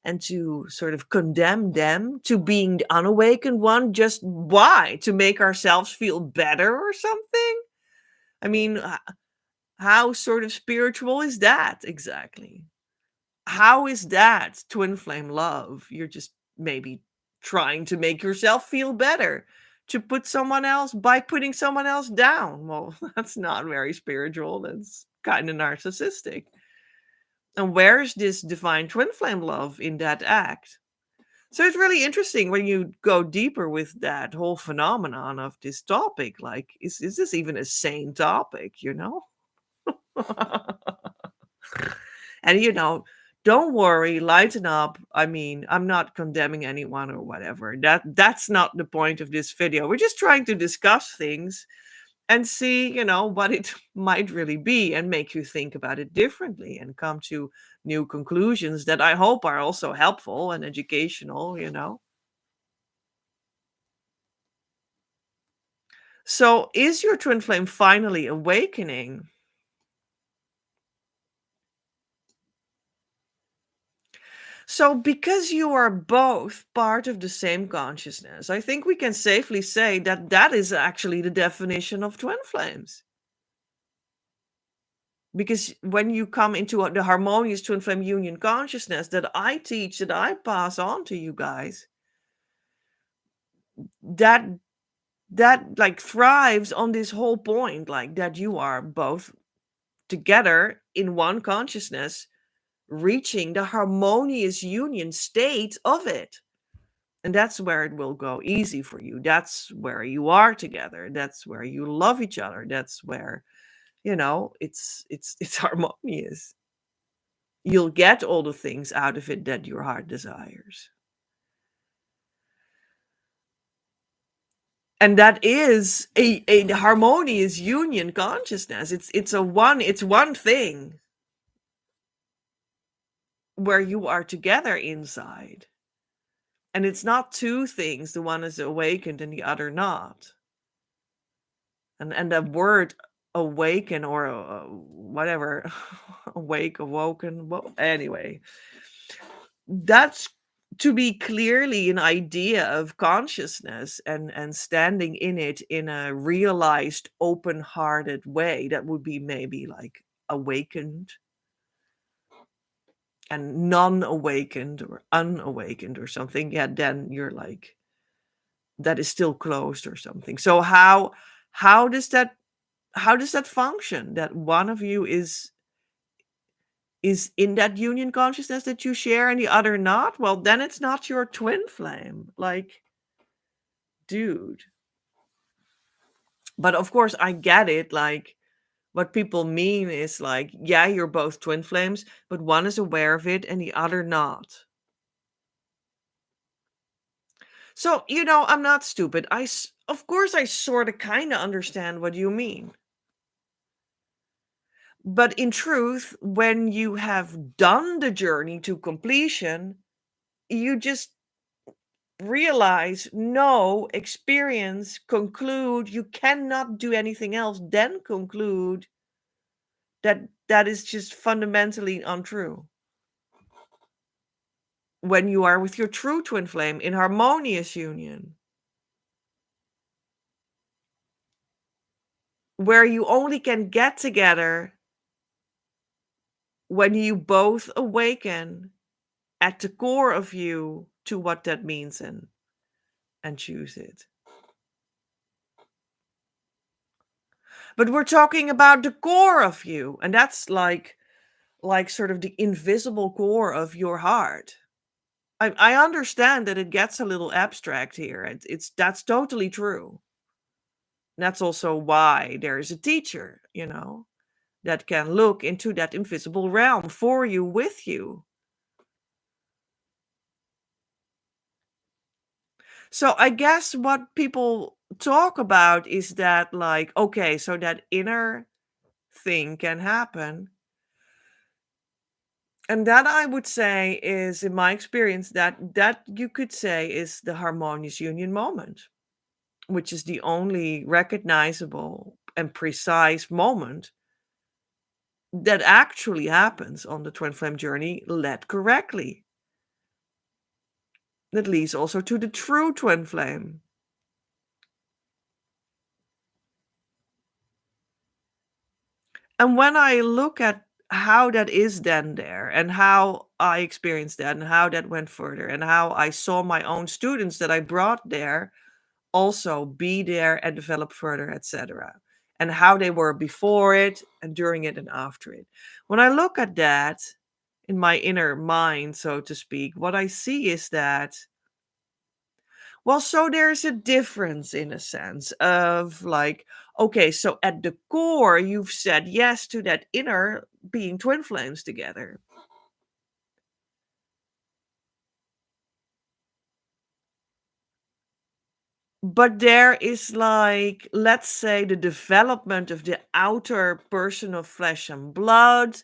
and to sort of condemn them to being the unawakened one? Just why? To make ourselves feel better or something? I mean, how sort of spiritual is that exactly? How is that twin flame love? You're just maybe trying to make yourself feel better, to put someone else by putting someone else down. Well, that's not very spiritual. That's kind of narcissistic. And where's this divine twin flame love in that act? So it's really interesting when you go deeper with that whole phenomenon of this topic. Like, is this even a sane topic, you know? And don't worry, lighten up. I mean, I'm not condemning anyone or whatever. That's not the point of this video. We're just trying to discuss things and see, what it might really be, and make you think about it differently and come to new conclusions that I hope are also helpful and educational. So, is your twin flame finally awakening? So, because you are both part of the same consciousness, I think we can safely say that that is actually the definition of twin flames. Because when you come into the harmonious twin flame union consciousness that I teach, that I pass on to you guys, that like thrives on this whole point, like that you are both together in one consciousness, reaching the harmonious union state of it. And that's where it will go easy for you. That's where you are together. That's where you love each other. That's where, it's harmonious. You'll get all the things out of it that your heart desires. And that is a harmonious union consciousness. It's one thing where you are together inside. And it's not two things, the one is awakened and the other not. And the word awaken, or whatever, awake, awoken, well, anyway, that's to be clearly an idea of consciousness, and standing in it in a realized, open-hearted way. That would be maybe like awakened and non-awakened or unawakened or something. Yeah, then you're like, that is still closed or something. So how does that function, that one of you is in that union consciousness that you share and the other not? Well, then it's not your twin flame. Like, dude. But of course I get it. Like, what people mean is like, yeah, you're both twin flames, but one is aware of it and the other not. So, I'm not stupid. Of course I sort of kind of understand what you mean. But in truth, when you have done the journey to completion, you just realize, know, experience, conclude. You cannot do anything else than conclude that that is just fundamentally untrue. When you are with your true twin flame in harmonious union, where you only can get together when you both awaken at the core of you to what that means and choose it. But we're talking about the core of you, and that's like sort of the invisible core of your heart. I understand that it gets a little abstract here. It's that's totally true. That's also why there is a teacher, that can look into that invisible realm for you, with you. So I guess what people talk about is that, like, okay, so that inner thing can happen. And that, I would say, is, in my experience, that you could say is the harmonious union moment, which is the only recognizable and precise moment that actually happens on the twin flame journey, led correctly. That leads also to the true twin flame. And when I look at how that is then there, and how I experienced that, and how that went further, and how I saw my own students that I brought there also be there and develop further, etc., and how they were before it and during it and after it. When I look at that in my inner mind, so to speak, what I see is that, well, so there's a difference in a sense of, like, okay, so at the core, you've said yes to that inner being twin flames together. But there is, like, let's say, the development of the outer person of flesh and blood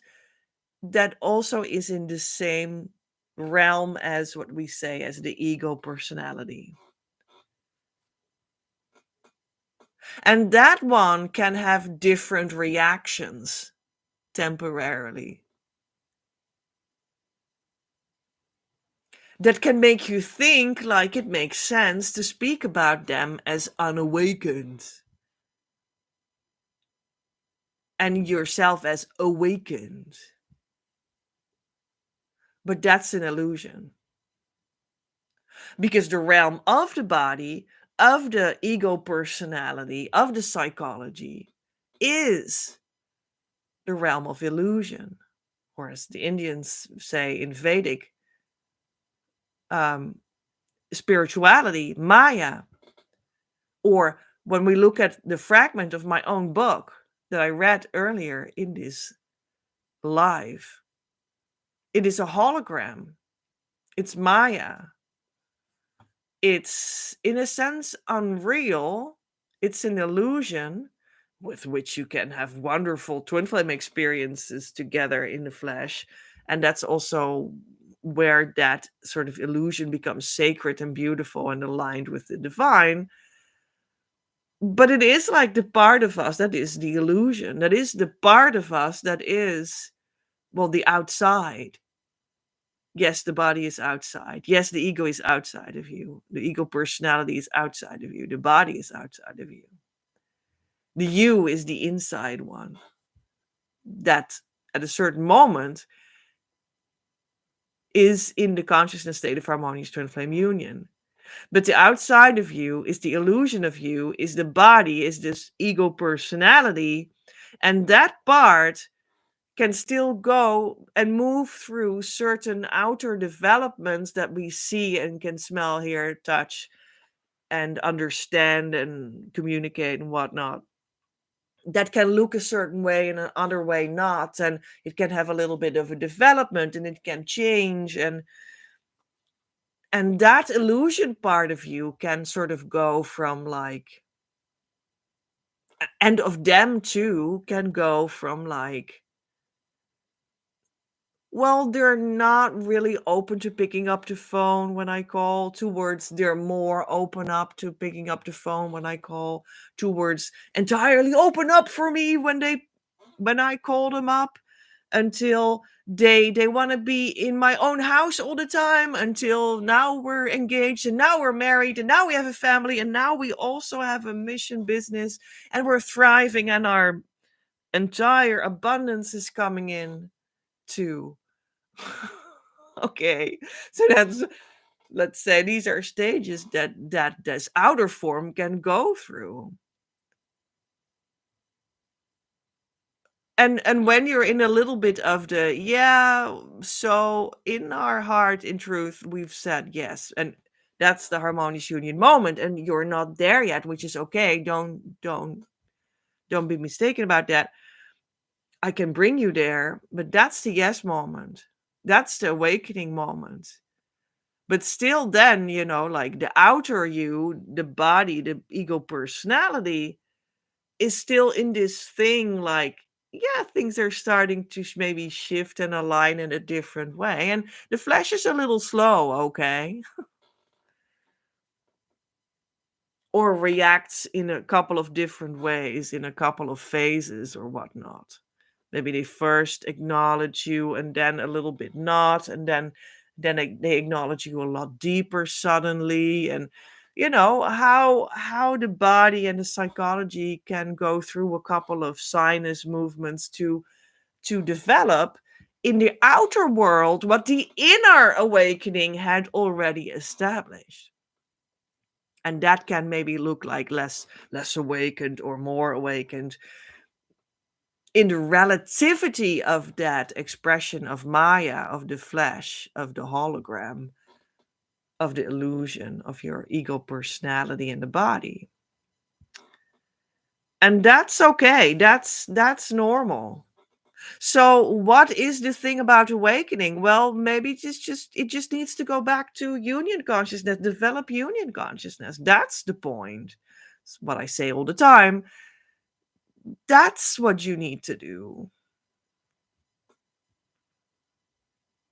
that also is in the same realm as what we say as the ego personality. And that one can have different reactions temporarily. That can make you think like it makes sense to speak about them as unawakened and yourself as awakened. But that's an illusion. Because the realm of the body, of the ego personality, of the psychology is the realm of illusion. Or as the Indians say in Vedic um, spirituality, Maya. Or when we look at the fragment of my own book that I read earlier in this live, it is a hologram. It's Maya. It's, in a sense, unreal. It's an illusion with which you can have wonderful twin flame experiences together in the flesh. And that's also where that sort of illusion becomes sacred and beautiful and aligned with the divine. But it is like the part of us that is the illusion. That is the part of us that is, well, the outside. Yes, the body is outside. Yes, the ego is outside of you. The ego personality is outside of you. The body is outside of you. The you is the inside one. That at a certain moment is in the consciousness state of harmonious twin flame union. But the outside of you is the illusion of you, is the body, is this ego personality. And that part can still go and move through certain outer developments that we see and can smell, hear, touch, and understand and communicate and whatnot. That can look a certain way and another way not. And it can have a little bit of a development and it can change. And that illusion part of you can sort of go from, like, and of them too can go from, like, well, they're not really open to picking up the phone when I call, towards they're more open up to picking up the phone when I call, towards entirely open up for me when I call them up, until they want to be in my own house all the time, until now we're engaged and now we're married and now we have a family and now we also have a mission business and we're thriving and our entire abundance is coming in too. Okay. So that's, let's say these are stages that this outer form can go through. And when you're in a little bit of the, yeah, so in our heart, in truth, we've said yes, and that's the harmonious union moment, and you're not there yet, which is okay. Don't be mistaken about that. I can bring you there, but that's the yes moment. That's the awakening moment. But still, then, like the outer you, the body, the ego personality is still in this thing, like, yeah, things are starting to maybe shift and align in a different way. And the flesh is a little slow, okay? Or reacts in a couple of different ways, in a couple of phases or whatnot. Maybe they first acknowledge you and then a little bit not, and then they acknowledge you a lot deeper suddenly. And how the body and the psychology can go through a couple of sinus movements to develop in the outer world what the inner awakening had already established. And that can maybe look like less awakened or more awakened in the relativity of that expression of Maya, of the flesh, of the hologram, of the illusion of your ego personality in the body. And that's okay. That's normal. So what is the thing about awakening? Well, maybe it just needs to go back to union consciousness, develop union consciousness. That's the point. It's what I say all the time. That's what you need to do.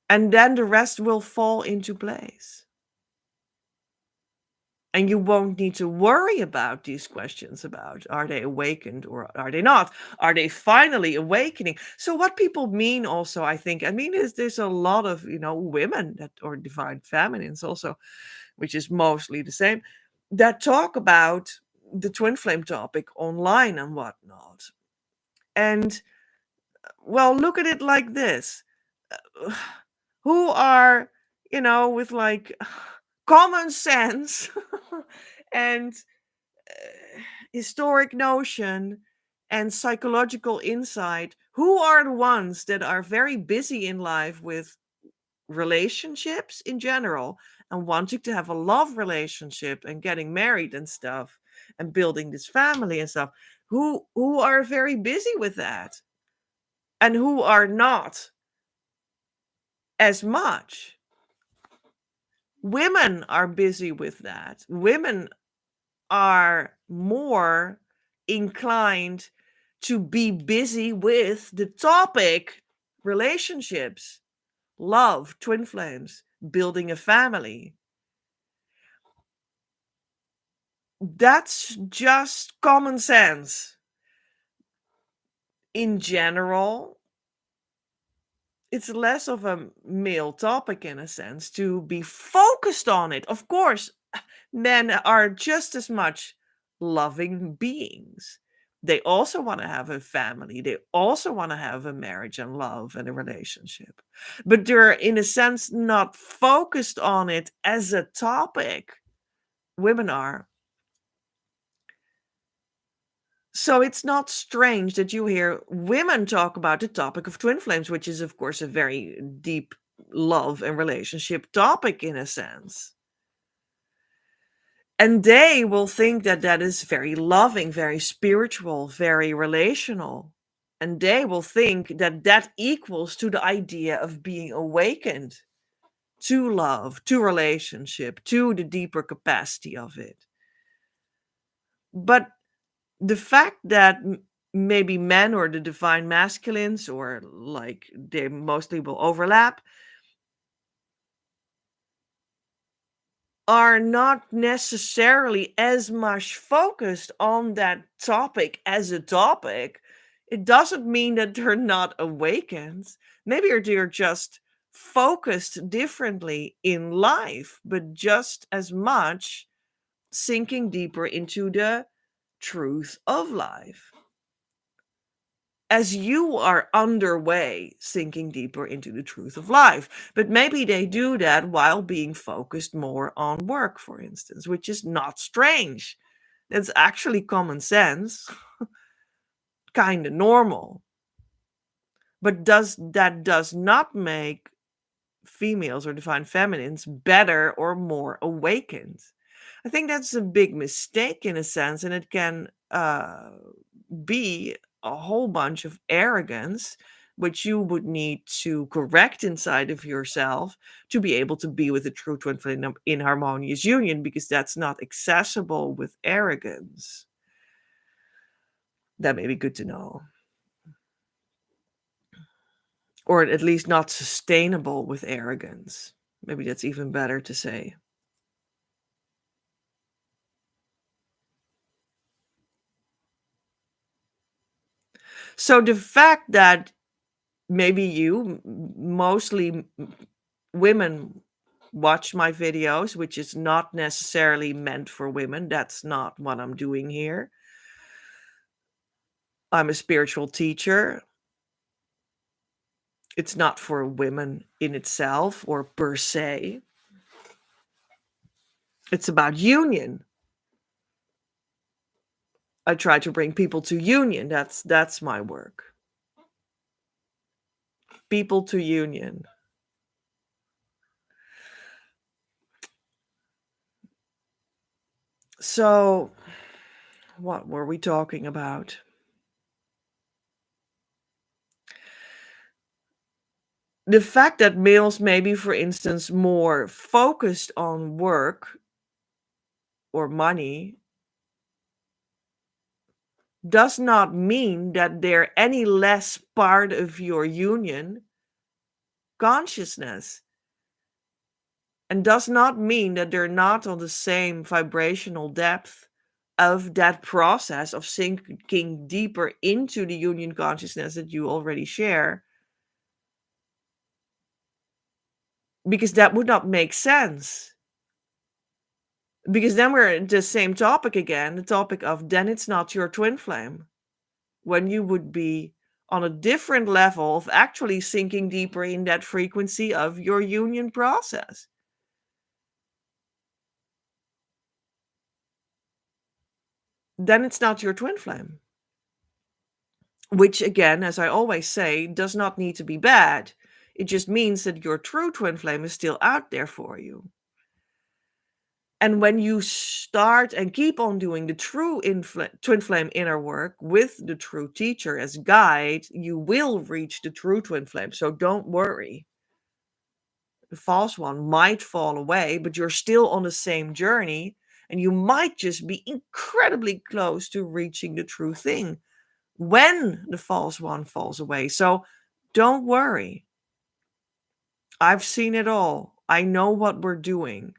And then the rest will fall into place. And you won't need to worry about these questions about, are they awakened or are they not? Are they finally awakening? So what people mean also, I mean, is there's a lot of, women that, or divine feminines also, which is mostly the same, that talk about the twin flame topic online and whatnot. And well, look at it like this. Who are, with like common sense and historic notion and psychological insight, who are the ones that are very busy in life with relationships in general and wanting to have a love relationship and getting married and stuff and building this family and stuff, who are very busy with that and who are not as much. Women are busy with that. Women are more inclined to be busy with the topic relationships, love, twin flames, building a family. That's just common sense. In general, it's less of a male topic in a sense to be focused on it. Of course, men are just as much loving beings. They also want to have a family. They also want to have a marriage and love and a relationship. But they're, in a sense, not focused on it as a topic. Women are. So it's not strange that you hear women talk about the topic of twin flames, which is, of course, a very deep love and relationship topic in a sense. And they will think that that is very loving, very spiritual, very relational. And they will think that that equals to the idea of being awakened to love, to relationship, to the deeper capacity of it. But the fact that maybe men or the divine masculines, or like they mostly will overlap, are not necessarily as much focused on that topic as a topic, it doesn't mean that they're not awakened. Maybe they're just focused differently in life, but just as much sinking deeper into the truth of life. as you are underway sinking deeper into the truth of life. But maybe they do that while being focused more on work, for instance, which is not strange. That's actually common sense, kind of normal. But does not make females or divine feminines better or more awakened. I think that's a big mistake in a sense, and it can be a whole bunch of arrogance, which you would need to correct inside of yourself to be able to be with a true twin flame in harmonious union, because that's not accessible with arrogance. That may be good to know. Or at least not sustainable with arrogance. Maybe that's even better to say. So the fact that maybe you, mostly women, watch my videos, which is not necessarily meant for women. That's not what I'm doing here. I'm a spiritual teacher. It's not for women in itself or per se. It's about union. I try to bring people to union. That's my work. People to union. So, what were we talking about? The fact that males may be, for instance, more focused on work or money does not mean that they're any less part of your union consciousness, and does not mean that they're not on the same vibrational depth of that process of sinking deeper into the union consciousness that you already share, because that would not make sense. Because then we're at the same topic again, the topic of then it's not your twin flame, when you would be on a different level of actually sinking deeper in that frequency of your union process. Then it's not your twin flame. Which, again, as I always say, does not need to be bad. It just means that your true twin flame is still out there for you. And when you start and keep on doing the true twin flame inner work with the true teacher as guide, you will reach the true twin flame. So don't worry. The false one might fall away, but you're still on the same journey, and you might just be incredibly close to reaching the true thing when the false one falls away. So don't worry. I've seen it all. I know what we're doing.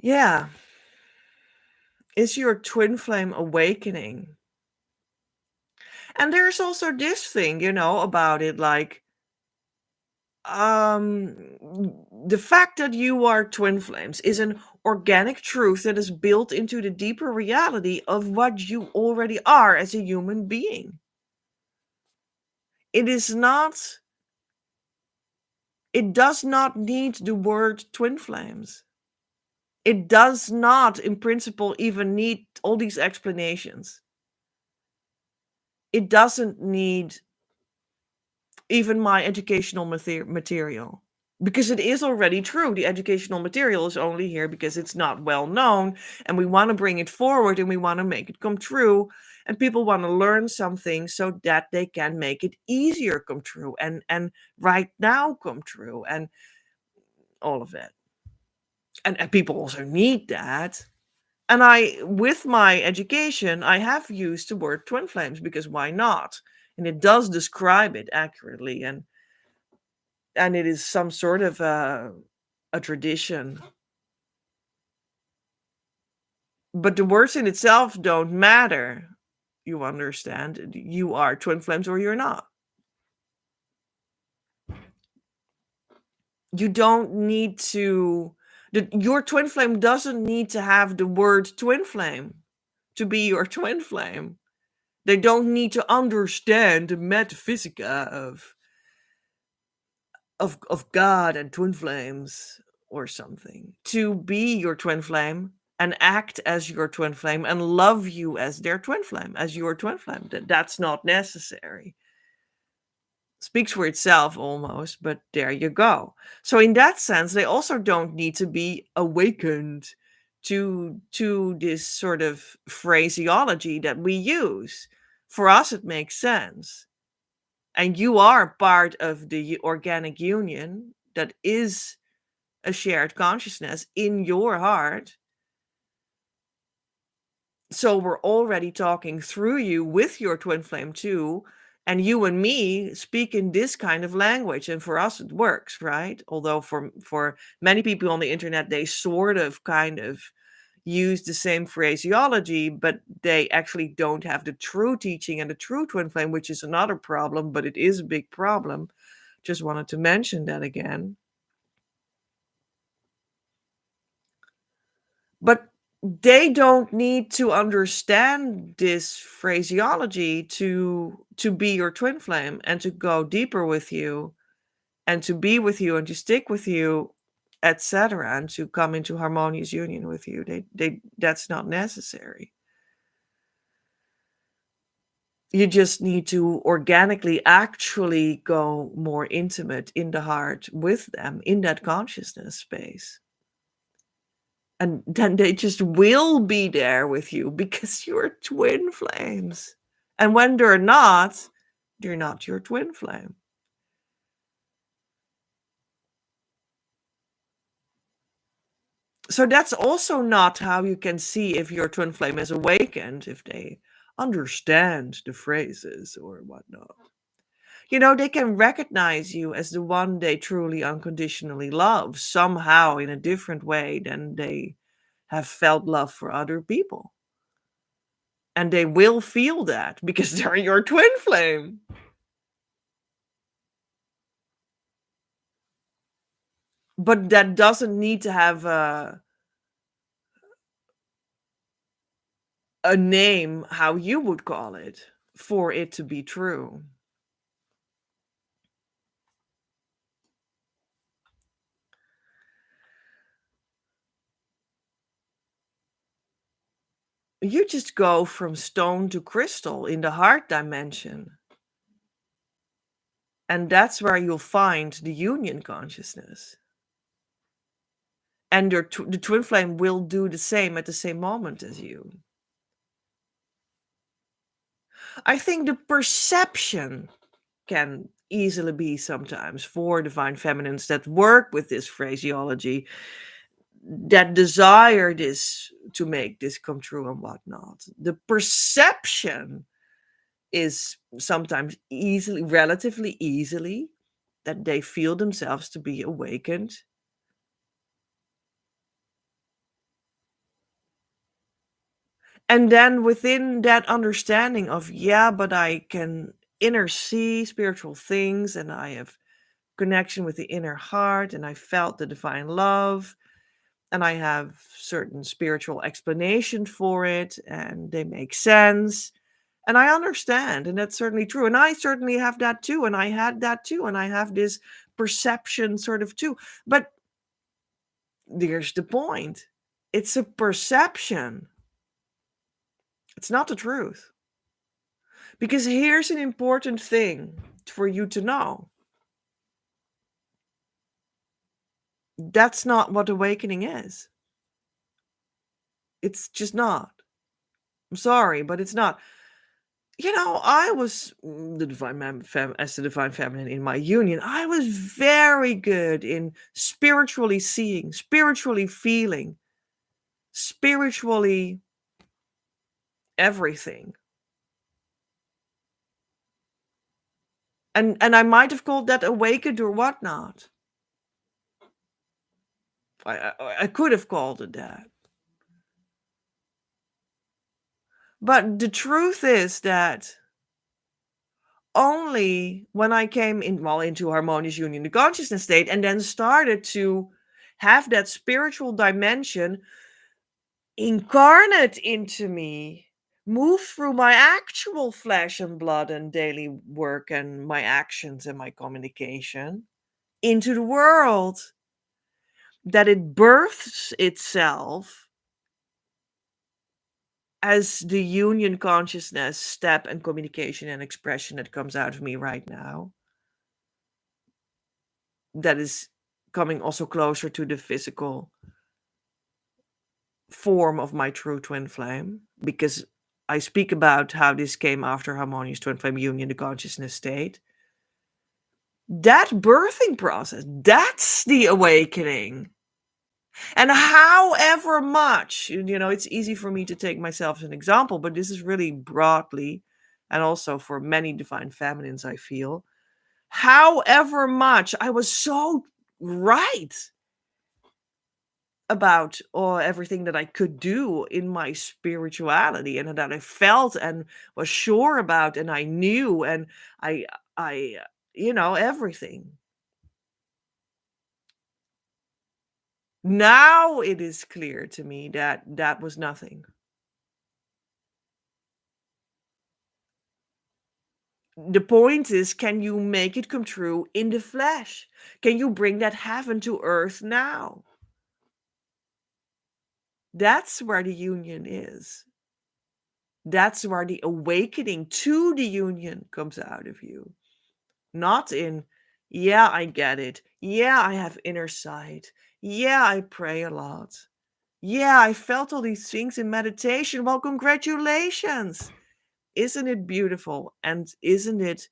Yeah. Is your twin flame awakening? And there's also this thing, about it, like, the fact that you are twin flames is an organic truth that is built into the deeper reality of what you already are as a human being. It is not, it does not need the word twin flames. It does not, in principle, even need all these explanations. It doesn't need even my educational material, because it is already true. The educational material is only here because it's not well known, and we want to bring it forward and we want to make it come true, and people want to learn something so that they can make it easier come true, and right now come true, and all of it. And people also need that. And with my education, I have used the word twin flames, because why not? And it does describe it accurately, and it is some sort of a tradition. But the words in itself don't matter. You understand? You are twin flames or you're not. You don't need to your twin flame doesn't need to have the word twin flame to be your twin flame. They don't need to understand the metaphysica of God and twin flames or something to be your twin flame and act as your twin flame and love you as their twin flame, as your twin flame. That's not necessary. Speaks for itself almost, but there you go. So in that sense, they also don't need to be awakened to this sort of phraseology that we use. For us, it makes sense. And you are part of the organic union that is a shared consciousness in your heart. So we're already talking through you with your twin flame too, and you and me speak in this kind of language, and for us it works, right? Although for many people on the internet, they sort of kind of use the same phraseology, but they actually don't have the true teaching and the true twin flame, which is another problem, but it is a big problem. Just wanted to mention that again. But they don't need to understand this phraseology to be your twin flame and to go deeper with you and to be with you and to stick with you, etc., and to come into harmonious union with you. They That's not necessary. You just need to organically actually go more intimate in the heart with them in that consciousness space. And then they just will be there with you because you're twin flames. And when they're not your twin flame. So that's also not how you can see if your twin flame is awakened, if they understand the phrases or whatnot. They can recognize you as the one they truly unconditionally love somehow in a different way than they have felt love for other people. And they will feel that because they're your twin flame. But that doesn't need to have a name, how you would call it, for it to be true. You just go from stone to crystal in the heart dimension. And that's where you'll find the union consciousness. And the twin flame will do the same at the same moment as you. I think the perception can easily be sometimes for divine feminines that work with this phraseology, that desire this to make this come true and whatnot. The perception is sometimes relatively easily, that they feel themselves to be awakened. And then within that understanding of, yeah, but I can inner see spiritual things and I have connection with the inner heart and I felt the divine love and I have certain spiritual explanation for it and they make sense. And I understand, and that's certainly true. And I certainly have that too. And I had that too. And I have this perception sort of too. But there's the point, it's a perception, it's not the truth. Because here's an important thing for you to know, that's not what awakening is. It's just not. I'm sorry, but it's not. I was the as the divine feminine in my union. I was very good in spiritually seeing, spiritually feeling, spiritually everything. And I might have called that awakened or whatnot. I could have called it that. But the truth is that only when I came into harmonious union, the consciousness state, and then started to have that spiritual dimension incarnate into me, move through my actual flesh and blood and daily work and my actions and my communication into the world, that it births itself as the union consciousness step and communication and expression that comes out of me right now, that is coming also closer to the physical form of my true twin flame, because I speak about how this came after harmonious twin flame union, the consciousness state. That birthing process, that's the awakening. And however much, it's easy for me to take myself as an example, but this is really broadly, and also for many divine feminines, I feel, however much I was so right about everything that I could do in my spirituality, and that I felt and was sure about, and I knew, and I everything. Now it is clear to me that that was nothing. The point is, can you make it come true in the flesh? Can you bring that heaven to earth now? That's where the union is. That's where the awakening to the union comes out of you. Not in, yeah, I get it. Yeah, I have inner sight. Yeah, I pray a lot. Yeah, I felt all these things in meditation. Well, congratulations. Isn't it beautiful? And isn't it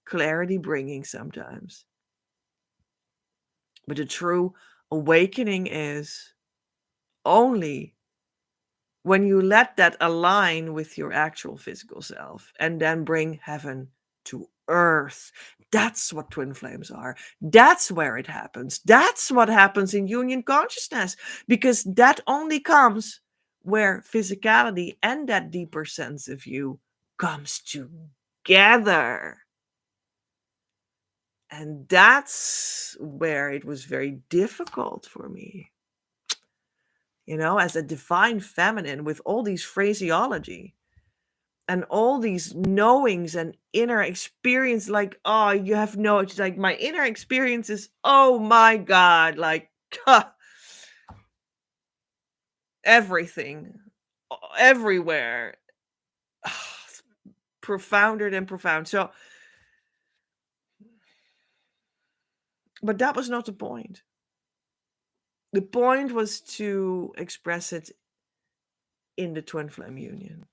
clarity bringing sometimes? But the true awakening is only when you let that align with your actual physical self and then bring heaven to earth. That's what twin flames are. That's where it happens. That's what happens in union consciousness, because that only comes where physicality and that deeper sense of you comes together. And that's where it was very difficult for me, as a divine feminine with all these phraseology and all these knowings and inner experience. Like, oh, you have no, it's like my inner experience is, oh my God, like everything, everywhere, profounder than profound. So, but that was not the point. The point was to express it in the twin flame union.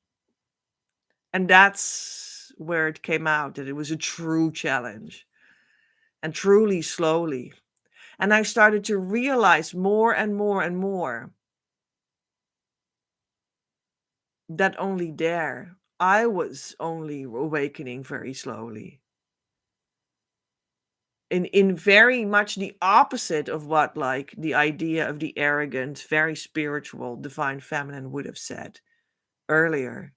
And that's where it came out, that it was a true challenge, and truly slowly. And I started to realize more and more and more that only there I was only awakening very slowly. In very much the opposite of what, like, the idea of the arrogant, very spiritual, divine feminine would have said earlier.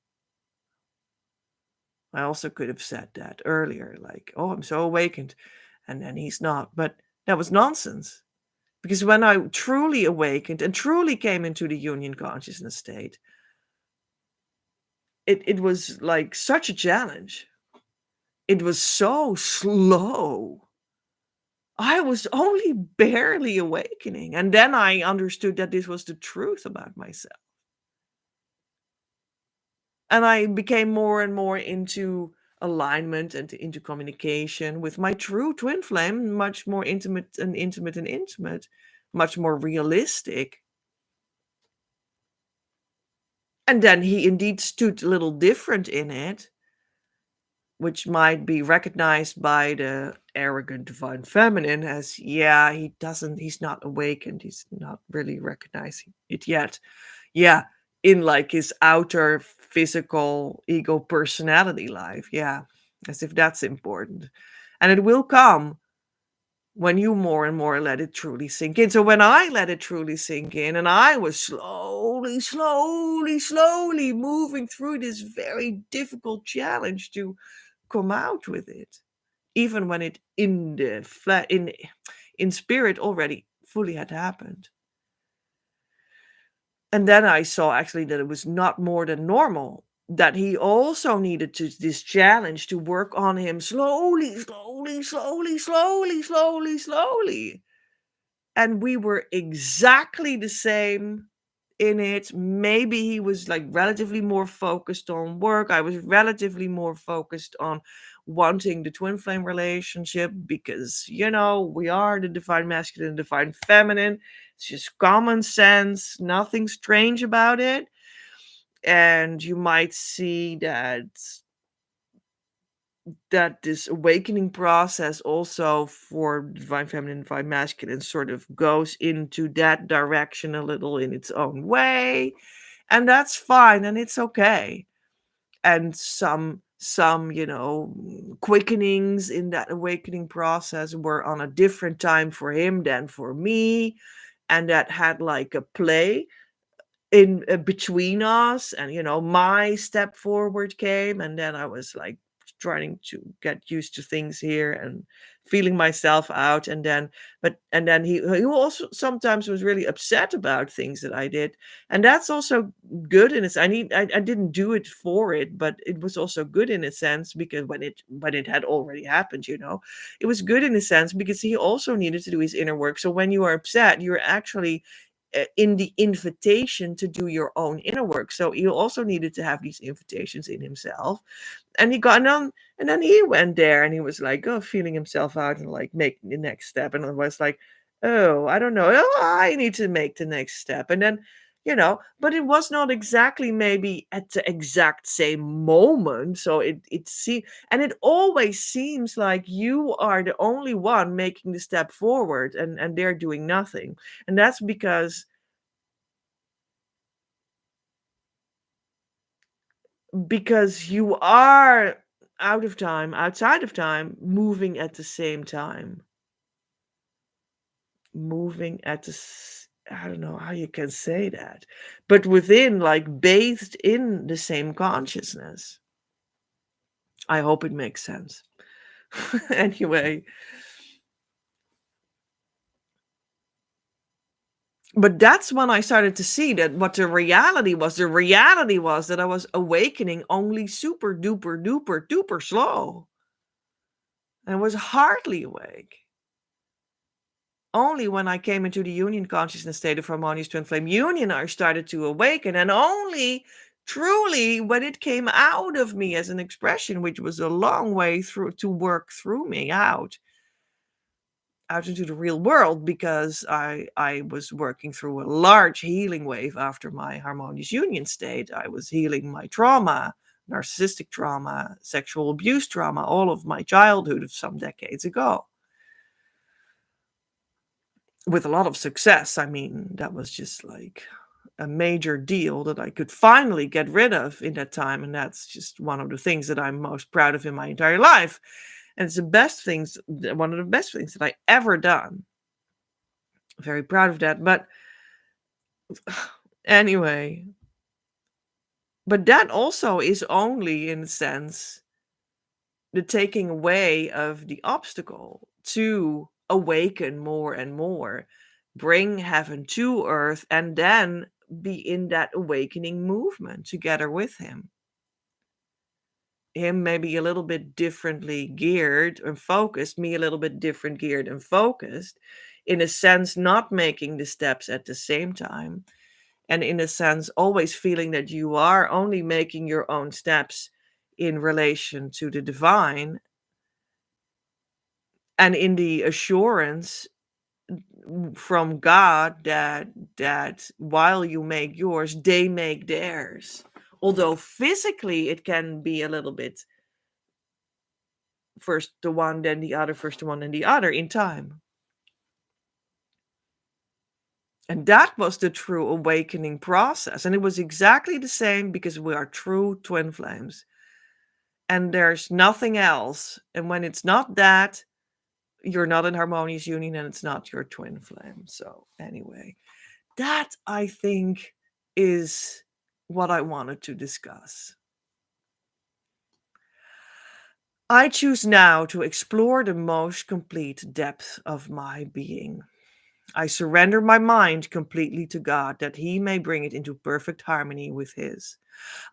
I also could have said that earlier, like, oh, I'm so awakened, and then he's not. But that was nonsense. Because when I truly awakened and truly came into the union consciousness state, it was like such a challenge. It was so slow. I was only barely awakening. And then I understood that this was the truth about myself. And I became more and more into alignment and into communication with my true twin flame, much more intimate and intimate and intimate, much more realistic. And then he indeed stood a little different in it, which might be recognized by the arrogant divine feminine as, yeah, he's not awakened. He's not really recognizing it yet. Yeah, in like his outer physical ego personality life. Yeah, as if that's important. And it will come when you more and more let it truly sink in. So when I let it truly sink in, and I was slowly moving through this very difficult challenge to come out with it, even when it in spirit already fully had happened. And then I saw actually that it was not more than normal, that he also needed to this challenge to work on him slowly, slowly, slowly, slowly, slowly, slowly. And we were exactly the same in it. Maybe he was like relatively more focused on work. I was relatively more focused on wanting the twin flame relationship because, we are the divine masculine and divine feminine. It's just common sense, nothing strange about it. And you might see that this awakening process also for divine feminine, divine masculine sort of goes into that direction a little in its own way. And that's fine and it's okay. And some quickenings in that awakening process were on a different time for him than for me, and that had like a play in between us. And my step forward came, and then I was like trying to get used to things here and feeling myself out. And then he also sometimes was really upset about things that I did, and that's also good in its I didn't do it for it, but it was also good in a sense, because when it had already happened, it was good in a sense because he also needed to do his inner work. So when you are upset, you're actually in the invitation to do your own inner work. So he also needed to have these invitations in himself. And he got on, and then he went there and he was like, oh, feeling himself out and like making the next step. And I was like, oh, I don't know. Oh, I need to make the next step. And then, but it was not exactly maybe at the exact same moment. So and it always seems like you are the only one making the step forward, and they're doing nothing. And that's because you are outside of time, moving at the same time, moving at I don't know how you can say that, but within, like, bathed in the same consciousness. I hope it makes sense. Anyway, but that's when I started to see that what the reality was that I was awakening only super duper duper duper slow. And was hardly awake. Only when I came into the union consciousness state of harmonious twin flame union, I started to awaken. And only truly when it came out of me as an expression, which was a long way through to work through me out into the real world, because I was working through a large healing wave after my harmonious union state. I was healing my trauma, narcissistic trauma, sexual abuse trauma, all of my childhood of some decades ago, with a lot of success. I mean, that was just like a major deal that I could finally get rid of in that time. And that's just one of the things that I'm most proud of in my entire life. And it's one of the best things that I ever done. Very proud of that. But anyway, but that also is only, in a sense, the taking away of the obstacle to awaken more and more, bring heaven to earth, and then be in that awakening movement together with him. Him maybe a little bit differently geared and focused, me a little bit different geared and focused, in a sense, not making the steps at the same time. And in a sense, always feeling that you are only making your own steps in relation to the divine, and in the assurance from God that while you make yours, they make theirs. Although physically it can be a little bit first the one, then the other, first the one, then the other in time. And that was the true awakening process. And it was exactly the same because we are true twin flames. And there's nothing else. And when it's not that, you're not in harmonious union and it's not your twin flame. So anyway, that I think is what I wanted to discuss. I choose now to explore the most complete depth of my being. I surrender my mind completely to God that He may bring it into perfect harmony with His.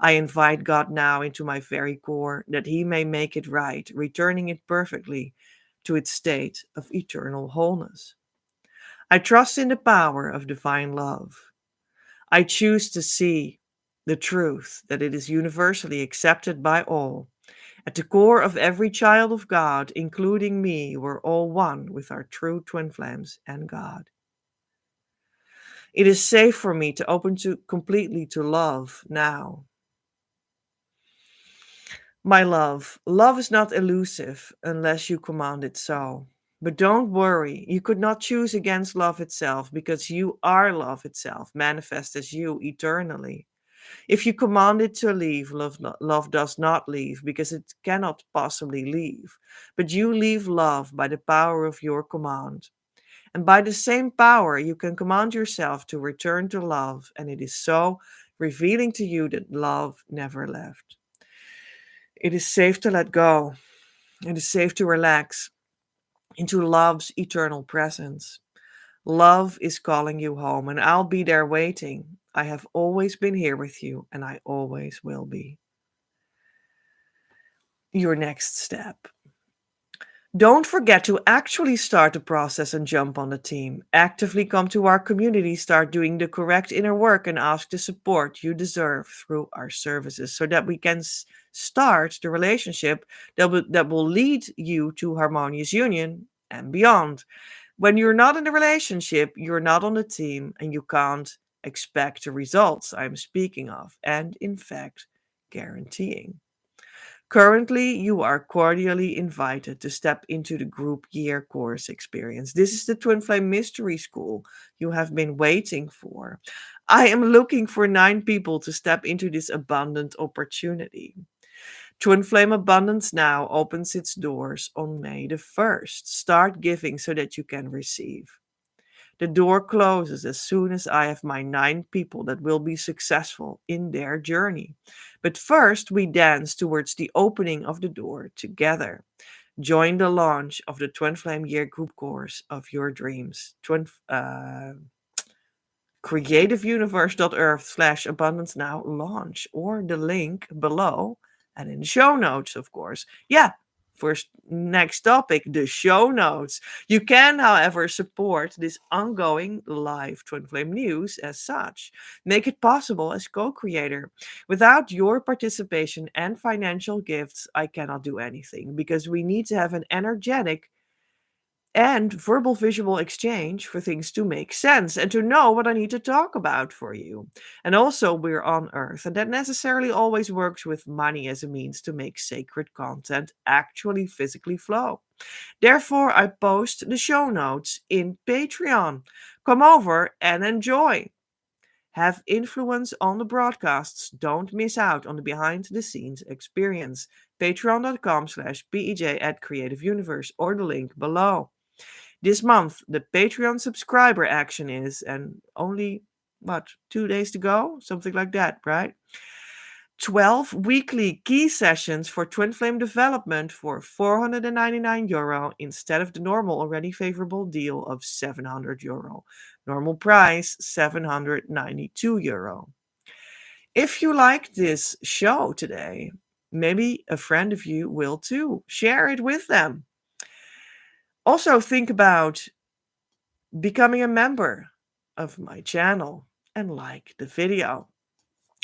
I invite God now into my very core that He may make it right, returning it perfectly to its state of eternal wholeness. I trust in the power of divine love. I choose to see the truth that it is universally accepted by all. At the core of every child of God, including me, we're all one with our true twin flames and God. It is safe for me to open to completely to love now. My love, love is not elusive unless you command it so. But don't worry, you could not choose against love itself because you are love itself, manifest as you eternally. If you command it to leave, love does not leave because it cannot possibly leave. But you leave love by the power of your command. And by the same power, you can command yourself to return to love, and it is so, revealing to you that love never left. It is safe to let go. It is safe to relax into love's eternal presence. Love is calling you home, and I'll be there waiting. I have always been here with you, and I always will be. Your next step. Don't forget to actually start the process and jump on the team. Actively come to our community, start doing the correct inner work, and ask the support you deserve through our services so that we can start the relationship that will lead you to harmonious union and beyond. When you're not in a relationship, you're not on the team, and you can't expect the results I'm speaking of, and in fact, guaranteeing. Currently, you are cordially invited to step into the group year course experience. This is the Twin Flame Mystery School you have been waiting for. I am looking for 9 people to step into this abundant opportunity. Twin Flame Abundance Now opens its doors on May the 1st. Start giving so that you can receive. The door closes as soon as I have my 9 people that will be successful in their journey. But first, we dance towards the opening of the door together. Join the launch of the Twin Flame Year Group Course of Your Dreams. Creativeuniverse.earth/abundance now launch, or the link below and in the show notes, of course. Yeah, first, next topic, the show notes. You can, however, support this ongoing live Twin Flame news as such. Make it possible as co-creator. Without your participation and financial gifts, I cannot do anything because we need to have an energetic and verbal visual exchange for things to make sense and to know what I need to talk about for you. And also, we're on Earth, and that necessarily always works with money as a means to make sacred content actually physically flow. Therefore, I post the show notes in Patreon. Come over and enjoy. Have influence on the broadcasts. Don't miss out on the behind the scenes experience. Patreon.com/PEJ at Creative Universe or the link below. This month, the Patreon subscriber action is, and only, 2 days to go? Something like that, right? 12 weekly key sessions for Twin Flame development for €499 instead of the normal already favorable deal of €700. Normal price €792. If you like this show today, maybe a friend of you will too. Share it with them. Also, think about becoming a member of my channel and like the video.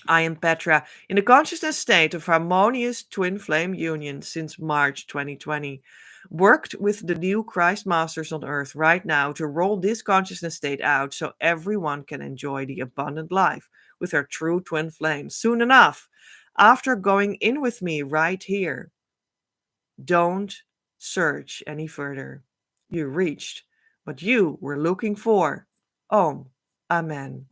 I am Petra, in the consciousness state of harmonious twin flame union since March 2020. Worked with the new Christ Masters on Earth right now to roll this consciousness state out so everyone can enjoy the abundant life with their true twin flames soon enough. After going in with me right here, don't search any further. You reached what you were looking for. Om. Amen.